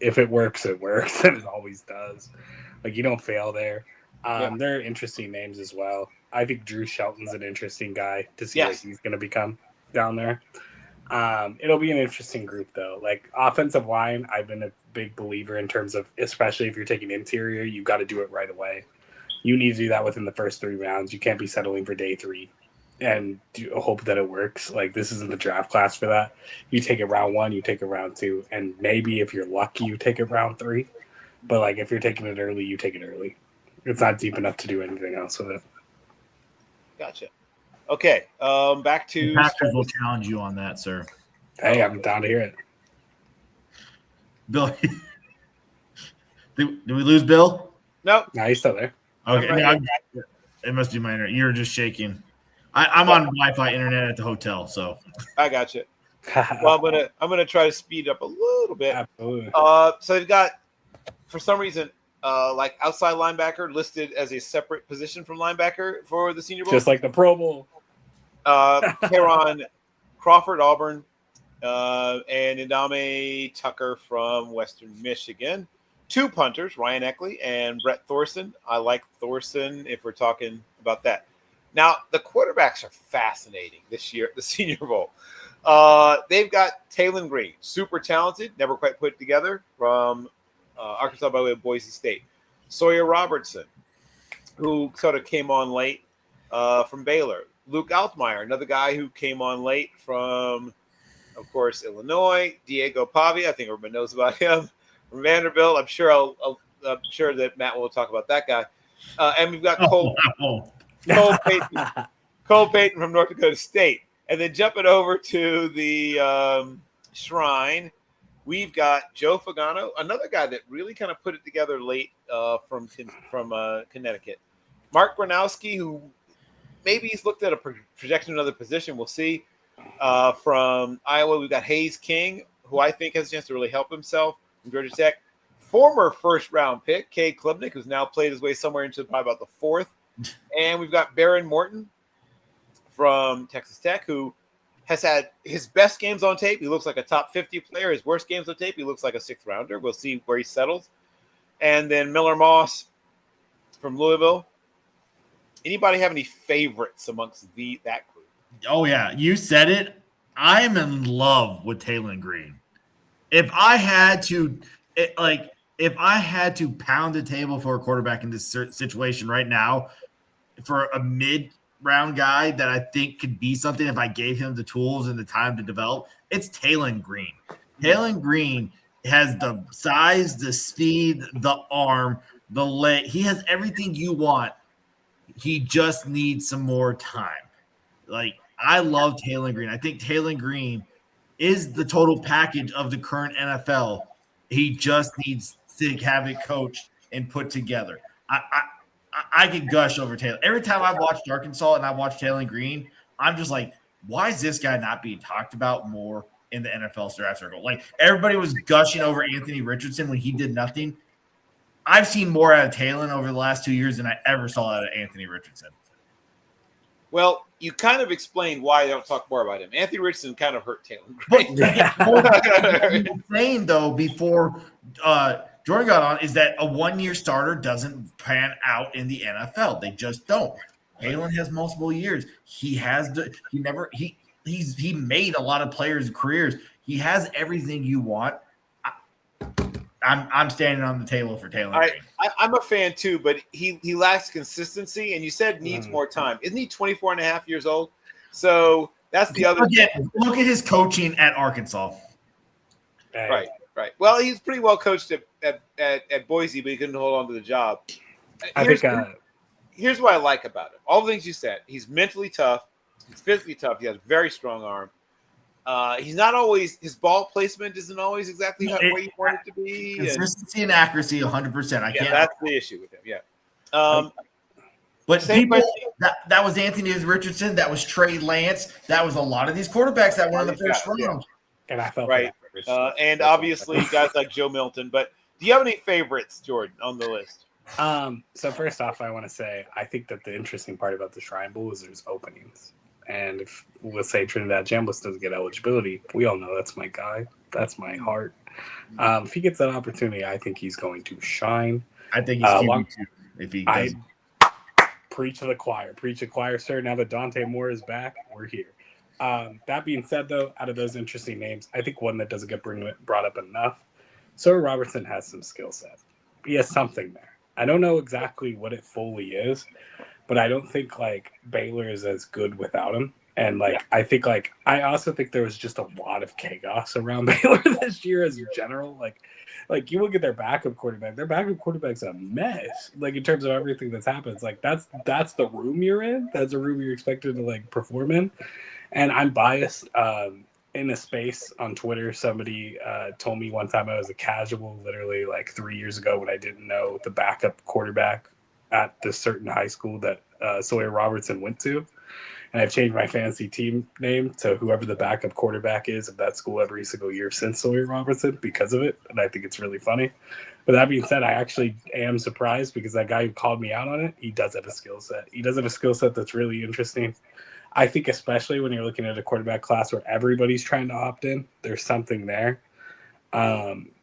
if it works, it works, and it always does. Like you don't fail there. There are interesting names as well. I think Drew Shelton's an interesting guy to see what he's going to become down there. It'll be an interesting group, though. Like offensive line, I've been a big believer in terms of, especially if you're taking interior, you got to do it right away. You need to do that within the first 3 rounds. You can't be settling for day 3 and hope that it works. Like this isn't the draft class for that. You take it round 1, you take it round 2, and maybe if you're lucky, you take it round 3. But like if you're taking it early, you take it early. It's not deep enough to do anything else with it.
Gotcha. Okay, back to
Packers will challenge you on that, sir.
Hey, I'm down to hear it.
Bill, did we lose Bill?
Nope.
No, he's still there.
Okay, it must be my internet. You're just shaking. I'm on Wi-Fi internet at the hotel, so
I got you. Well, I'm gonna try to speed up a little bit.
Absolutely.
So they've got, for some reason, like outside linebacker listed as a separate position from linebacker for the Senior Bowl.
Just like the Pro Bowl.
Teron Crawford, Auburn, and Indame Tucker from Western Michigan. 2 punters, Ryan Eckley and Brett Thorson. I like Thorson if we're talking about that. Now, the quarterbacks are fascinating this year at the Senior Bowl. They've got Taylon Green, super talented, never quite put together, from Arkansas by way of Boise State. Sawyer Robertson, who sort of came on late from Baylor. Luke Altmaier, another guy who came on late from, of course, Illinois. Diego Pavia, I think everybody knows about him. From Vanderbilt, I'm sure that Matt will talk about that guy. And we've got Cole Payton from North Dakota State. And then jumping over to the Shrine, we've got Joe Fagano, another guy that really kind of put it together late from Connecticut. Mark Gronowski, who maybe he's looked at a projection in another position. We'll see. From Iowa, we've got Hayes King, who I think has a chance to really help himself from Georgia Tech. Former first-round pick, Cade Klubnik, who's now played his way somewhere into probably about the 4th. And we've got Baron Morton from Texas Tech, who has had his best games on tape. He looks like a top 50 player. His worst games on tape, he looks like a 6th rounder. We'll see where he settles. And then Miller Moss from Louisville. Anybody have any favorites amongst that group?
Oh yeah, you said it. I am in love with Taylor Green. If I had to, if I had to pound the table for a quarterback in this situation right now, for a mid-round guy that I think could be something if I gave him the tools and the time to develop, it's Taylor Green. Taylor Green has the size, the speed, the arm, the leg. He has everything you want. He just needs some more time. Like, I love Taylor Green. I think Taylor Green is the total package of the current NFL. He just needs to have it coached and put together. I could gush over Taylor. Every time I've watched Arkansas and I watch Taylor Green, I'm just like, why is this guy not being talked about more in the NFL draft circle? Like, everybody was gushing over Anthony Richardson when he did nothing. I've seen more out of Taylor over the last 2 years than I ever saw out of Anthony Richardson.
Well, you kind of explained why I don't talk more about him. Anthony Richardson kind of hurt Taylor.
But what you were saying, though, before Jordan got on, is that a one-year starter doesn't pan out in the NFL. They just don't. Taylor has multiple years. He made a lot of players' careers. He has everything you want. I'm standing on the table for Taylor Green.
I'm a fan too, but he lacks consistency, and you said needs more time. Isn't he 24 and a half years old? So that's the other thing.
Look at his coaching at Arkansas.
Right. Well, he's pretty well coached at Boise, but he couldn't hold on to the job. Here's what I like about him. All the things you said. He's mentally tough. He's physically tough. He has a very strong arm. He's not always – his ball placement isn't always exactly where you want it to be.
Consistency and accuracy, 100%.
That's the issue with him, yeah.
But people that was Anthony Richardson. That was Trey Lance. That was a lot of these quarterbacks that were in the first round.
Yeah. And I felt
right. And obviously guys like Joe Milton. But do you have any favorites, Jordan, on the list?
So first off, I want to say I think that the interesting part about the Shrine Bowl is there's openings. And if we'll say Trinidad Jambos doesn't get eligibility, we all know that's my guy. That's my heart. If he gets that opportunity, I think he's going to shine.
I think he's QB too. If he does.
Preach to the choir, sir. Now that Dante Moore is back, we're here. That being said, though, out of those interesting names, I think one that doesn't get brought up enough, Sawyer Robertson has some skill set. He has something there. I don't know exactly what it fully is, but I don't think like Baylor is as good without him. And I also think there was just a lot of chaos around Baylor this year as a general. Like you look at their backup quarterback. Their backup quarterback's a mess. Like in terms of everything that's happened, it's like that's the room you're in. That's a room you're expected to like perform in. And I'm biased. In a space on Twitter, somebody told me one time I was a casual, literally like 3 years ago when I didn't know the backup quarterback at this certain high school that Sawyer Robertson went to. And I've changed my fantasy team name to whoever the backup quarterback is of that school every single year since Sawyer Robertson because of it. And I think it's really funny. But that being said, I actually am surprised because that guy who called me out on it, he does have a skill set. He does have a skill set that's really interesting. I think especially when you're looking at a quarterback class where everybody's trying to opt in, there's something there.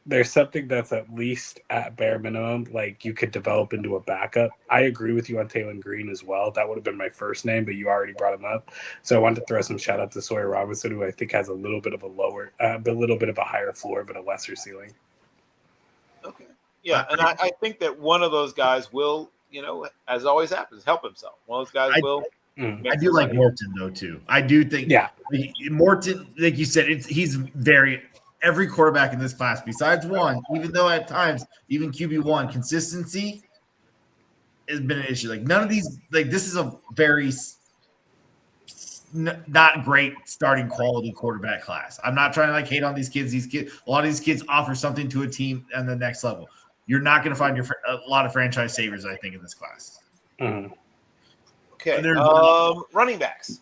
There's something that's at least at bare minimum, like you could develop into a backup. I agree with you on Taylor Green as well. That would have been my first name, but you already brought him up. So I wanted to throw some shout out to Sawyer Robinson, who I think has a little bit of a higher floor, but a lesser ceiling.
Okay. Yeah. And I think that one of those guys will, as always happens, help himself. One of those guys will.
I do like Morton though too. I do think Morton, like you said, he's very every quarterback in this class besides one, even though at times even QB1 consistency has been an issue. Like none of these, like this is a very not great starting quality quarterback class. I'm not trying to like hate on these kids. A lot of these kids offer something to a team on the next level. You're not going to find a lot of franchise savers, I think, in this class.
Mm-hmm.
Okay. Running backs.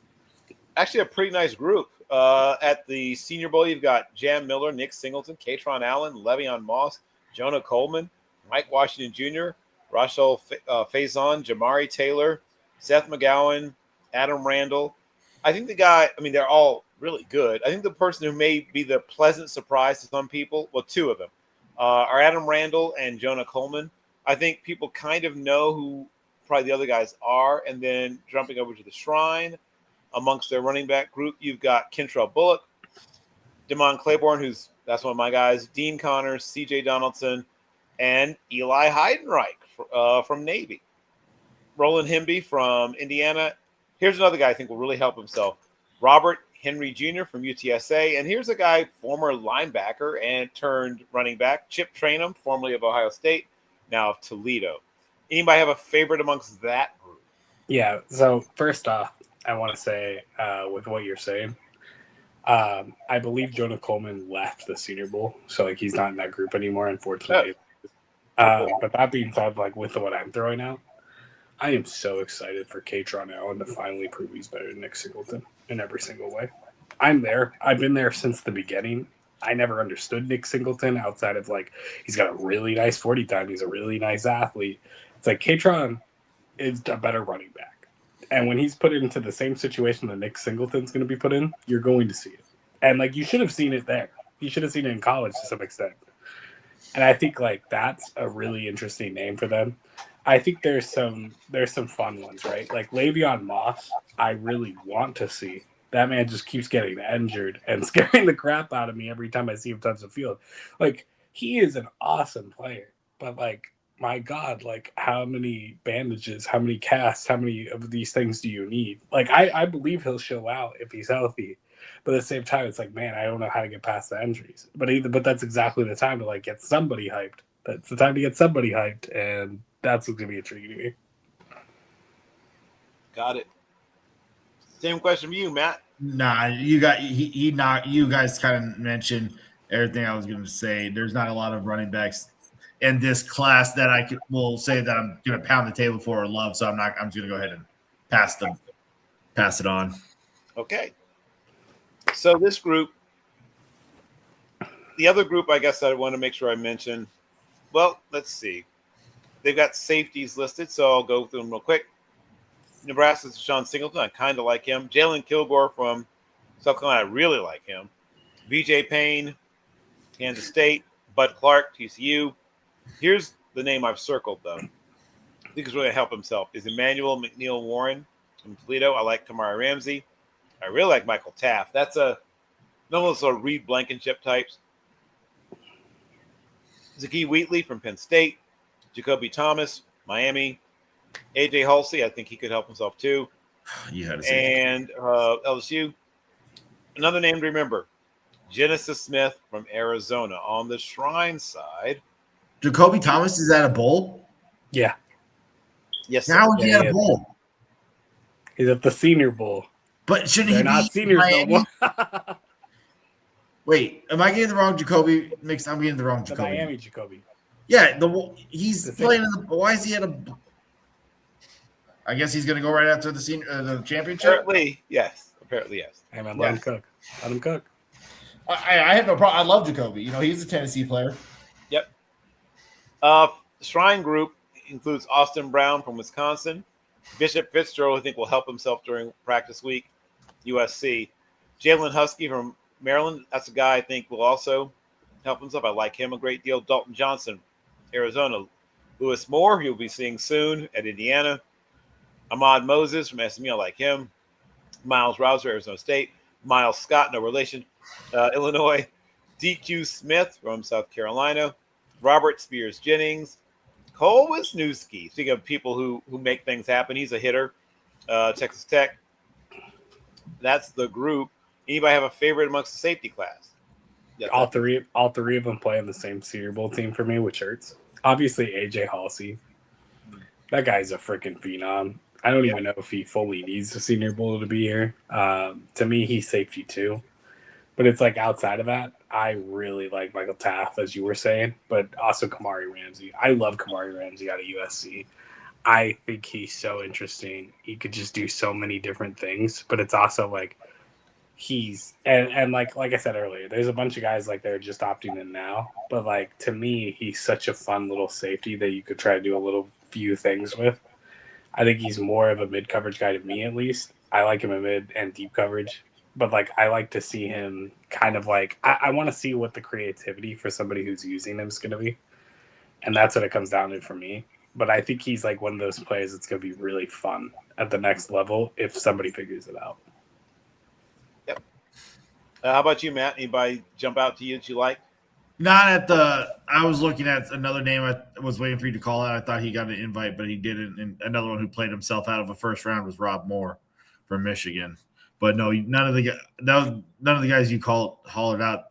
Actually, a pretty nice group. At the Senior Bowl, you've got Jam Miller, Nick Singleton, Katron Allen, Le'Veon Moss, Jonah Coleman, Mike Washington Jr., Rachel Faison, Jamari Taylor, Seth McGowan, Adam Randall. I think they're all really good. I think the person who may be the pleasant surprise to some people, well, two of them, are Adam Randall and Jonah Coleman. I think people kind of know who probably the other guys are, and then jumping over to the Shrine. amongst their running back group, you've got Kentrell Bullock, Damon Claiborne, that's one of my guys, Dean Connors, C.J. Donaldson, and Eli Heidenreich from Navy. Roland Hemby from Indiana. Here's another guy I think will really help himself. Robert Henry Jr. from UTSA. And here's a guy, former linebacker and turned running back, Chip Trainum, formerly of Ohio State, now of Toledo. Anybody have a favorite amongst that group?
Yeah. So first off, I want to say with what you're saying, I believe Jonah Coleman left the Senior Bowl, so like he's not in that group anymore, unfortunately. But that being said, like with what I'm throwing out, I am so excited for Katron Allen to finally prove he's better than Nick Singleton in every single way. I'm there. I've been there since the beginning. I never understood Nick Singleton outside of like he's got a really nice 40 time. He's a really nice athlete. It's like Katron is a better running back. And when he's put into the same situation that Nick Singleton's going to be put in, you're going to see it. And like you should have seen it there. You should have seen it in college to some extent. And I think like that's a really interesting name for them. I think there's some fun ones, right? Like Le'Veon Moss, I really want to see. That man just keeps getting injured and scaring the crap out of me every time I see him touch the field. Like he is an awesome player, but like my God, like how many bandages, how many casts, how many of these things do you need? Like I believe he'll show out if he's healthy. But at the same time, it's like, man, I don't know how to get past the injuries. But that's exactly the time to like get somebody hyped. That's the time to get somebody hyped, and that's what's gonna be intriguing to me.
Got it. Same question for you, Matt.
Nah, you got he not. You guys kind of mentioned everything I was going to say. There's not a lot of running backs in this class that will say that I'm going to pound the table for or love. So I'm not. I'm just going to go ahead and pass it on.
Okay. So this group, the other group, I guess I want to make sure I mention. Well, let's see. They've got safeties listed, so I'll go through them real quick. Nebraska's Sean Singleton. I kind of like him. Jalen Kilgore from South Carolina. I really like him. VJ Payne, Kansas State. Bud Clark, TCU. Here's the name I've circled, though. I think he's really going to help himself. Is Emmanuel McNeil Warren from Toledo. I like Kamari Ramsey. I really like Michael Taft. That's one of those sort of Reed Blankenship types. Zakee Wheatley from Penn State. Jacoby Thomas, Miami. AJ Halsey, I think he could help himself too.
You had to say
and LSU. Another name to remember, Genesis Smith from Arizona on the Shrine side.
Jacoby Thomas is at a bowl?
Yeah.
Yes.
Now he's at a bowl.
He's at the Senior Bowl.
But shouldn't
They're
he
not
be
seniors no more.
Wait, am I getting the wrong Jacoby? I'm getting the wrong Jacoby.
The Miami Jacoby.
Yeah, he's playing in the. Why is he at a? I guess he's going to go right after the championship.
Apparently, yes.
Hey man, let him cook. Let him cook.
I have no problem. I love Jacoby. He's a Tennessee player.
Yep. Shrine group includes Austin Brown from Wisconsin, Bishop Fitzgerald, I think will help himself during practice week, USC, Jalen Husky from Maryland. That's a guy I think will also help himself. I like him a great deal. Dalton Johnson, Arizona. Lewis Moore, you'll be seeing soon at Indiana. Ahmad Moses from SMU, I like him. Miles Rouser, Arizona State. Miles Scott, no relation, Illinois. DQ Smith from South Carolina. Robert Spears Jennings. Cole Wisniewski. Speaking of people who make things happen, he's a hitter. Texas Tech. That's the group. Anybody have a favorite amongst the safety class?
Yes, all three of them play on the same Senior Bowl team for me, which hurts. Obviously, AJ Halsey. That guy's a freaking phenom. I don't even know if he fully needs the Senior Bowl to be here. To me, he's safety too. But it's like outside of that, I really like Michael Taft, as you were saying, but also Kamari Ramsey. I love Kamari Ramsey out of USC. I think he's so interesting. He could just do so many different things, but it's also like and like I said earlier, there's a bunch of guys like they're just opting in now, but like to me, he's such a fun little safety that you could try to do a little few things with. I think he's more of a mid coverage guy to me, at least. I like him in mid and deep coverage, but like I like to see him kind of like I want to see what the creativity for somebody who's using him is going to be, and that's what it comes down to for me. But I think he's like one of those players that's going to be really fun at the next level if somebody figures it out.
How about you, Matt? Anybody jump out to you that you like?
Not at the. I was looking at another name. I was waiting for you to call out. I thought he got an invite, but he didn't. And another one who played himself out of a first round was Rob Moore from Michigan. But no, none of the guys you hollered out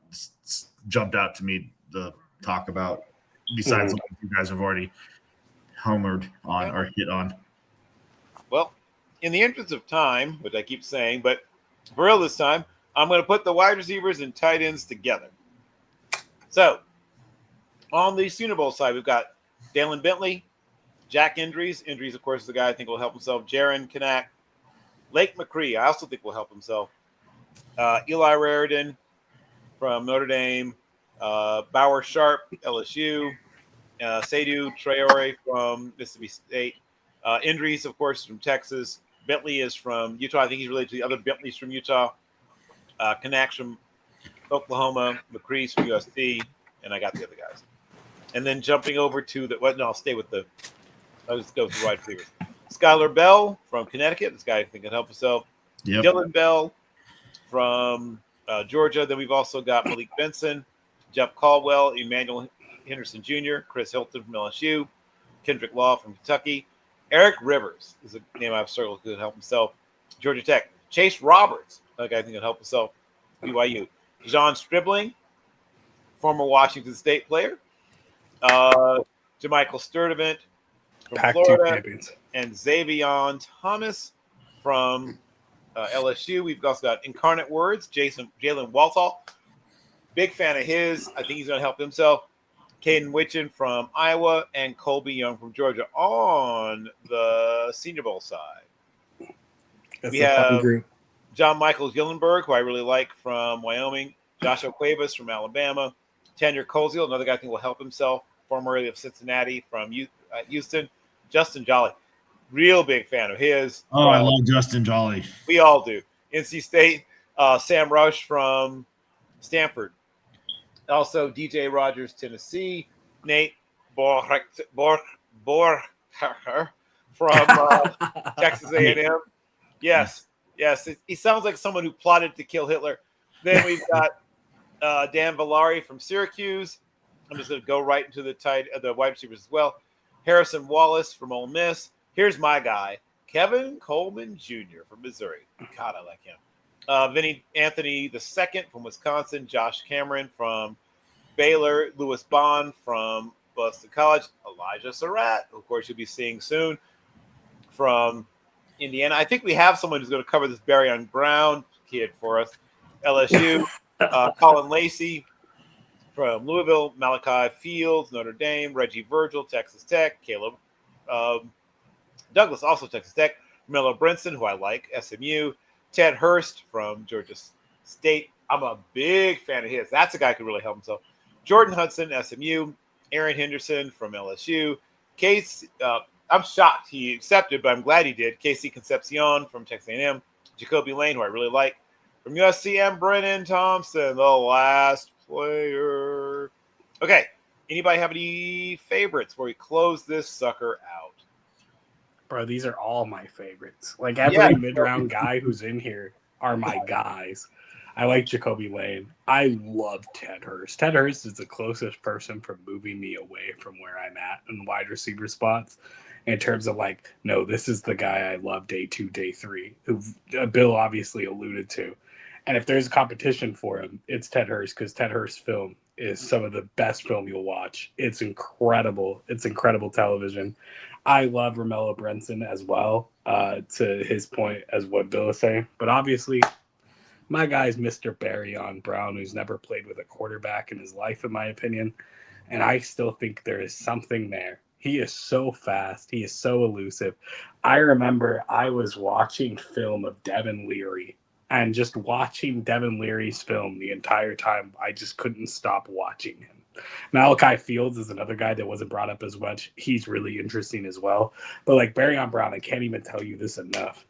jumped out to me to talk about. Besides the ones you guys have already homered on or hit on.
Well, in the interest of time, which I keep saying, but for real this time, I'm going to put the wide receivers and tight ends together. So, on the Senior Bowl side, we've got Dalen Bentley, Jack Indries. Indries, of course, is the guy I think will help himself. Jaron Kanak, Lake McCree, I also think will help himself. Eli Raridan from Notre Dame, Bauer Sharp, LSU, Seydou Traore from Mississippi State, Indries, of course, from Texas. Bentley is from Utah. I think he's related to the other Bentleys from Utah. Kanak's from Oklahoma, McCree's from USC, and I got the other guys. And then jumping over to I'll stay with I'll just go through wide receivers. Skylar Bell from Connecticut. This guy I think can help himself.
Yep.
Dylan Bell from Georgia. Then we've also got Malik Benson, Jeff Caldwell, Emmanuel Henderson Jr., Chris Hilton from LSU, Kendrick Law from Kentucky. Eric Rivers is a name I've circled to help himself. Georgia Tech. Chase Roberts, a guy I think can help himself. BYU. John Stribling, former Washington State player. Jamichael Sturdivant from
Pac-2
Florida.
champions.
And Xavion Thomas from LSU. We've also got Incarnate Words, Jalen Walthall. Big fan of his. I think he's going to help himself. Caden Witchen from Iowa and Colby Young from Georgia on the Senior Bowl side.
That's
we
a fun
have
group.
John Michael Gillenberg, who I really like from Wyoming. Joshua Cuevas from Alabama. Tanner Koziel, another guy I think will help himself, formerly of Cincinnati from Houston. Justin Jolly, real big fan of his.
Oh, I love Justin Jolly.
We all do. NC State, Sam Rush from Stanford. Also, DJ Rogers, Tennessee. Nate Borcher from Texas A&M. Yes. He sounds like someone who plotted to kill Hitler. Then we've got Dan Villari from Syracuse. I'm just going to go right into the wide receivers as well. Harrison Wallace from Ole Miss. Here's my guy, Kevin Coleman Jr. from Missouri. God, I like him. Vinny Anthony II from Wisconsin. Josh Cameron from Baylor. Lewis Bond from Boston College. Elijah Surratt, who of course you'll be seeing soon, from Indiana. I think we have someone who's going to cover this Barryon Brown kid for us. LSU. Colin Lacey from Louisville. Malachi Fields, Notre Dame. Reggie Virgil, Texas Tech. Caleb Douglas, also Texas Tech. Miller Brinson, who I like, SMU. Ted Hurst from Georgia State. I'm a big fan of his. That's a guy who could really help himself. Jordan Hudson, SMU. Aaron Henderson from LSU. Case, I'm shocked he accepted, but I'm glad he did. Casey Concepcion from Texas A&M. Jacoby Lane, who I really like. From USC, and Brennan Thompson, the last player. Okay, anybody have any favorites before we close this sucker out?
Bro, these are all my favorites. Like every mid-round guy who's in here are my guys. I like Jacoby Lane. I love Ted Hurst. Ted Hurst is the closest person from moving me away from where I'm at in wide receiver spots. In terms of like, no, this is the guy I love day 2, day 3, who Bill obviously alluded to. And if there's a competition for him, it's Ted Hurst, because Ted Hurst's film is some of the best film you'll watch. It's incredible. It's incredible television. I love Romello Brenson as well, to his point as what Bill is saying. But obviously, my guy's Mr. Barryon Brown, who's never played with a quarterback in his life, in my opinion. And I still think there is something there. He is so fast. He is so elusive. I remember I was watching film of Devin Leary, and just watching Devin Leary's film the entire time, I just couldn't stop watching him. Malachi Fields is another guy that wasn't brought up as much. He's really interesting as well. But like Barryon Brown, I can't even tell you this enough.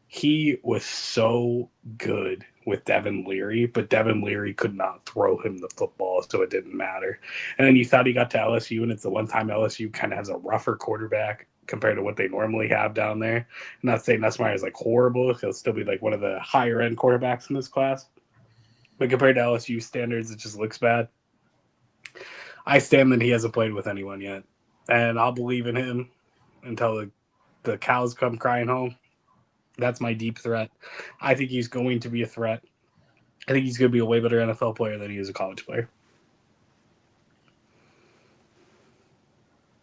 He was so good with Devin Leary, but Devin Leary could not throw him the football, so it didn't matter. And then you thought he got to LSU, and it's the one time LSU kind of has a rougher quarterback compared to what they normally have down there. I'm not saying Nussmeier is like horrible. He'll still be like one of the higher end quarterbacks in this class. but compared to LSU standards, it just looks bad. I stand that he hasn't played with anyone yet, and I'll believe in him until the cows come crying home. That's my deep threat. I think he's going to be a threat. I think he's going to be a way better NFL player than he is a college player.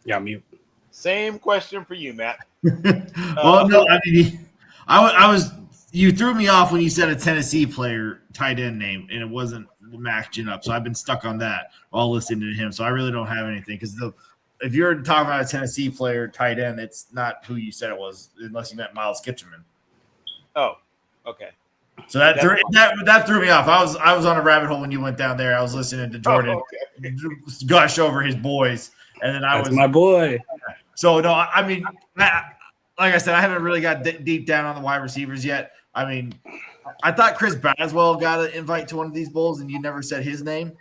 Yeah, mute.
Same question for you, Matt.
Well, no, I mean, I was you threw me off when you said a Tennessee player tight end name, and it wasn't matching up. So I've been stuck on that while listening to him. So I really don't have anything because if you're talking about a Tennessee player tight end, it's not who you said it was, unless you meant Miles Kitcherman.
Oh, okay.
So that threw me off. I was on a rabbit hole when you went down there. I was listening to Jordan gush over his boys, and then
That's my boy.
So no, I mean, like I said, I haven't really got deep down on the wide receivers yet. I mean, I thought Chris Braswell got an invite to one of these bowls, and you never said his name.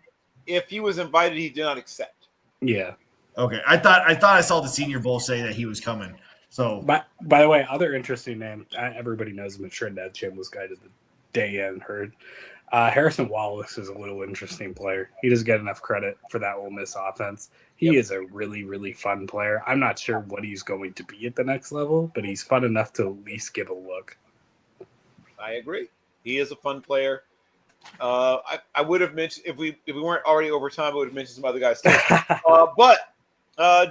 If he was invited, he did not accept.
Yeah.
Okay, I thought I saw the Senior Bowl say that he was coming. So,
by the way, other interesting name. Everybody knows him. I'm sure Ned Shameless guy to the day in heard. Harrison Wallace is a little interesting player. He doesn't get enough credit for that Ole Miss offense. He is a really, really fun player. I'm not sure what he's going to be at the next level, but he's fun enough to at least give a look.
I agree. He is a fun player. I would have mentioned if we weren't already over time, I would have mentioned some other guys too. But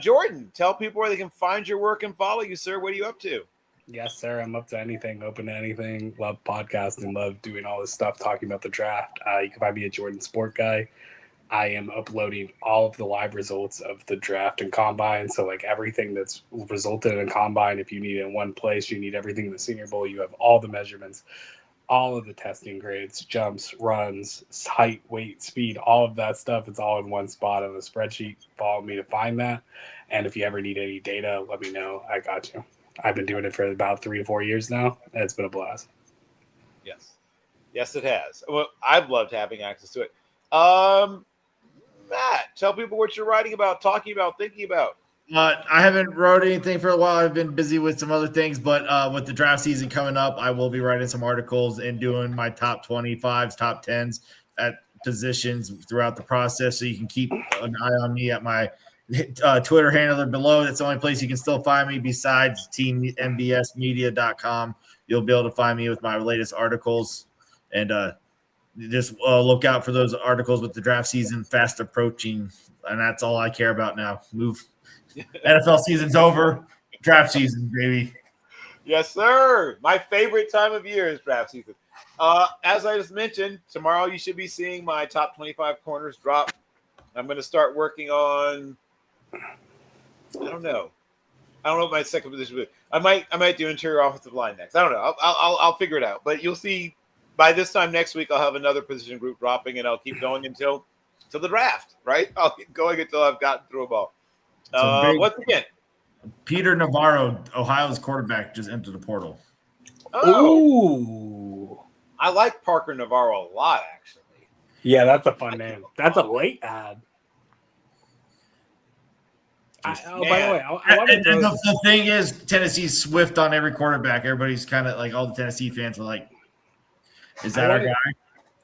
Jordan, tell people where they can find your work and follow you, sir. What are you up to?
Yes, sir. I'm up to anything, open to anything. Love podcasting, love doing all this stuff, talking about the draft. You can find me at Jordan Sport Guy. I am uploading all of the live results of the draft and combine. So like everything that's resulted in a combine, if you need it in one place, you need everything in the Senior Bowl. You have all the measurements, all of the testing grades, jumps, runs, height, weight, speed, all of that stuff. It's all in one spot on the spreadsheet. Follow me to find that. And if you ever need any data, let me know. I got you. I've been doing it for about 3 to 4 years now. And it's been a blast.
Yes, it has. Well, I've loved having access to it. Matt, tell people what you're writing about, talking about, thinking about.
I haven't wrote anything for a while. I've been busy with some other things, but with the draft season coming up, I will be writing some articles and doing my top 25s, top 10s at positions throughout the process. So you can keep an eye on me at my Twitter handle below. That's the only place you can still find me besides teammbsmedia.com. You'll be able to find me with my latest articles, and just look out for those articles with the draft season fast approaching. And that's all I care about now. NFL season's over. Draft season, baby.
Yes, sir. My favorite time of year is draft season. As I just mentioned, tomorrow you should be seeing my top 25 corners drop. I'm going to start working on, I don't know what my second position will be. I might do interior offensive line next. I don't know. I'll figure it out. But you'll see by this time next week, I'll have another position group dropping, and I'll keep going until the draft, right? I'll keep going until I've gotten through them all. Once again,
Peter Navarro, Ohio's quarterback, just entered the portal.
Ooh.
I like Parker Navarro a lot, actually.
Yeah, that's a fun name. That's a late ad. By the way, I wanted to
the thing is, Tennessee's swift on every quarterback. Everybody's kind of like, all the Tennessee fans are like, is that our guy?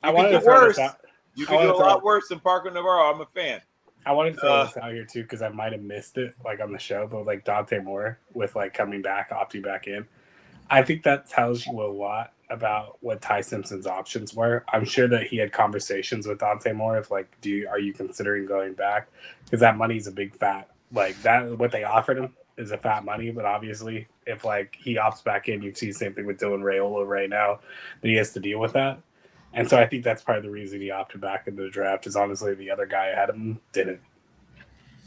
I wanted to
throw
this out.
You can do a lot worse than Parker Navarro. I'm a fan.
I wanted to throw this out here too because I might have missed it, like on the show, but like Dante Moore with like coming back, opting back in. I think that tells you a lot about what Ty Simpson's options were. I'm sure that he had conversations with Dante Moore of like, are you considering going back? Because that money's a big fat. Like that, what they offered him is a fat money, but obviously, if like he opts back in, you see the same thing with Dylan Raiola right now, that he has to deal with that. And so I think that's part of the reason he opted back into the draft is honestly the other guy ahead of him didn't.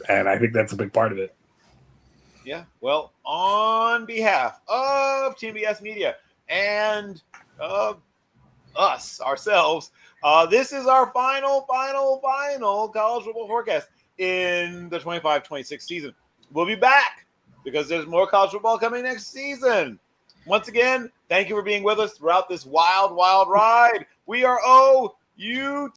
And I think that's a big part of it.
Yeah. Well, on behalf of Team BS Media and us, ourselves, this is our final college football forecast in the 25-26 season. We'll be back because there's more college football coming next season. Once again, thank you for being with us throughout this wild ride. We are OUT.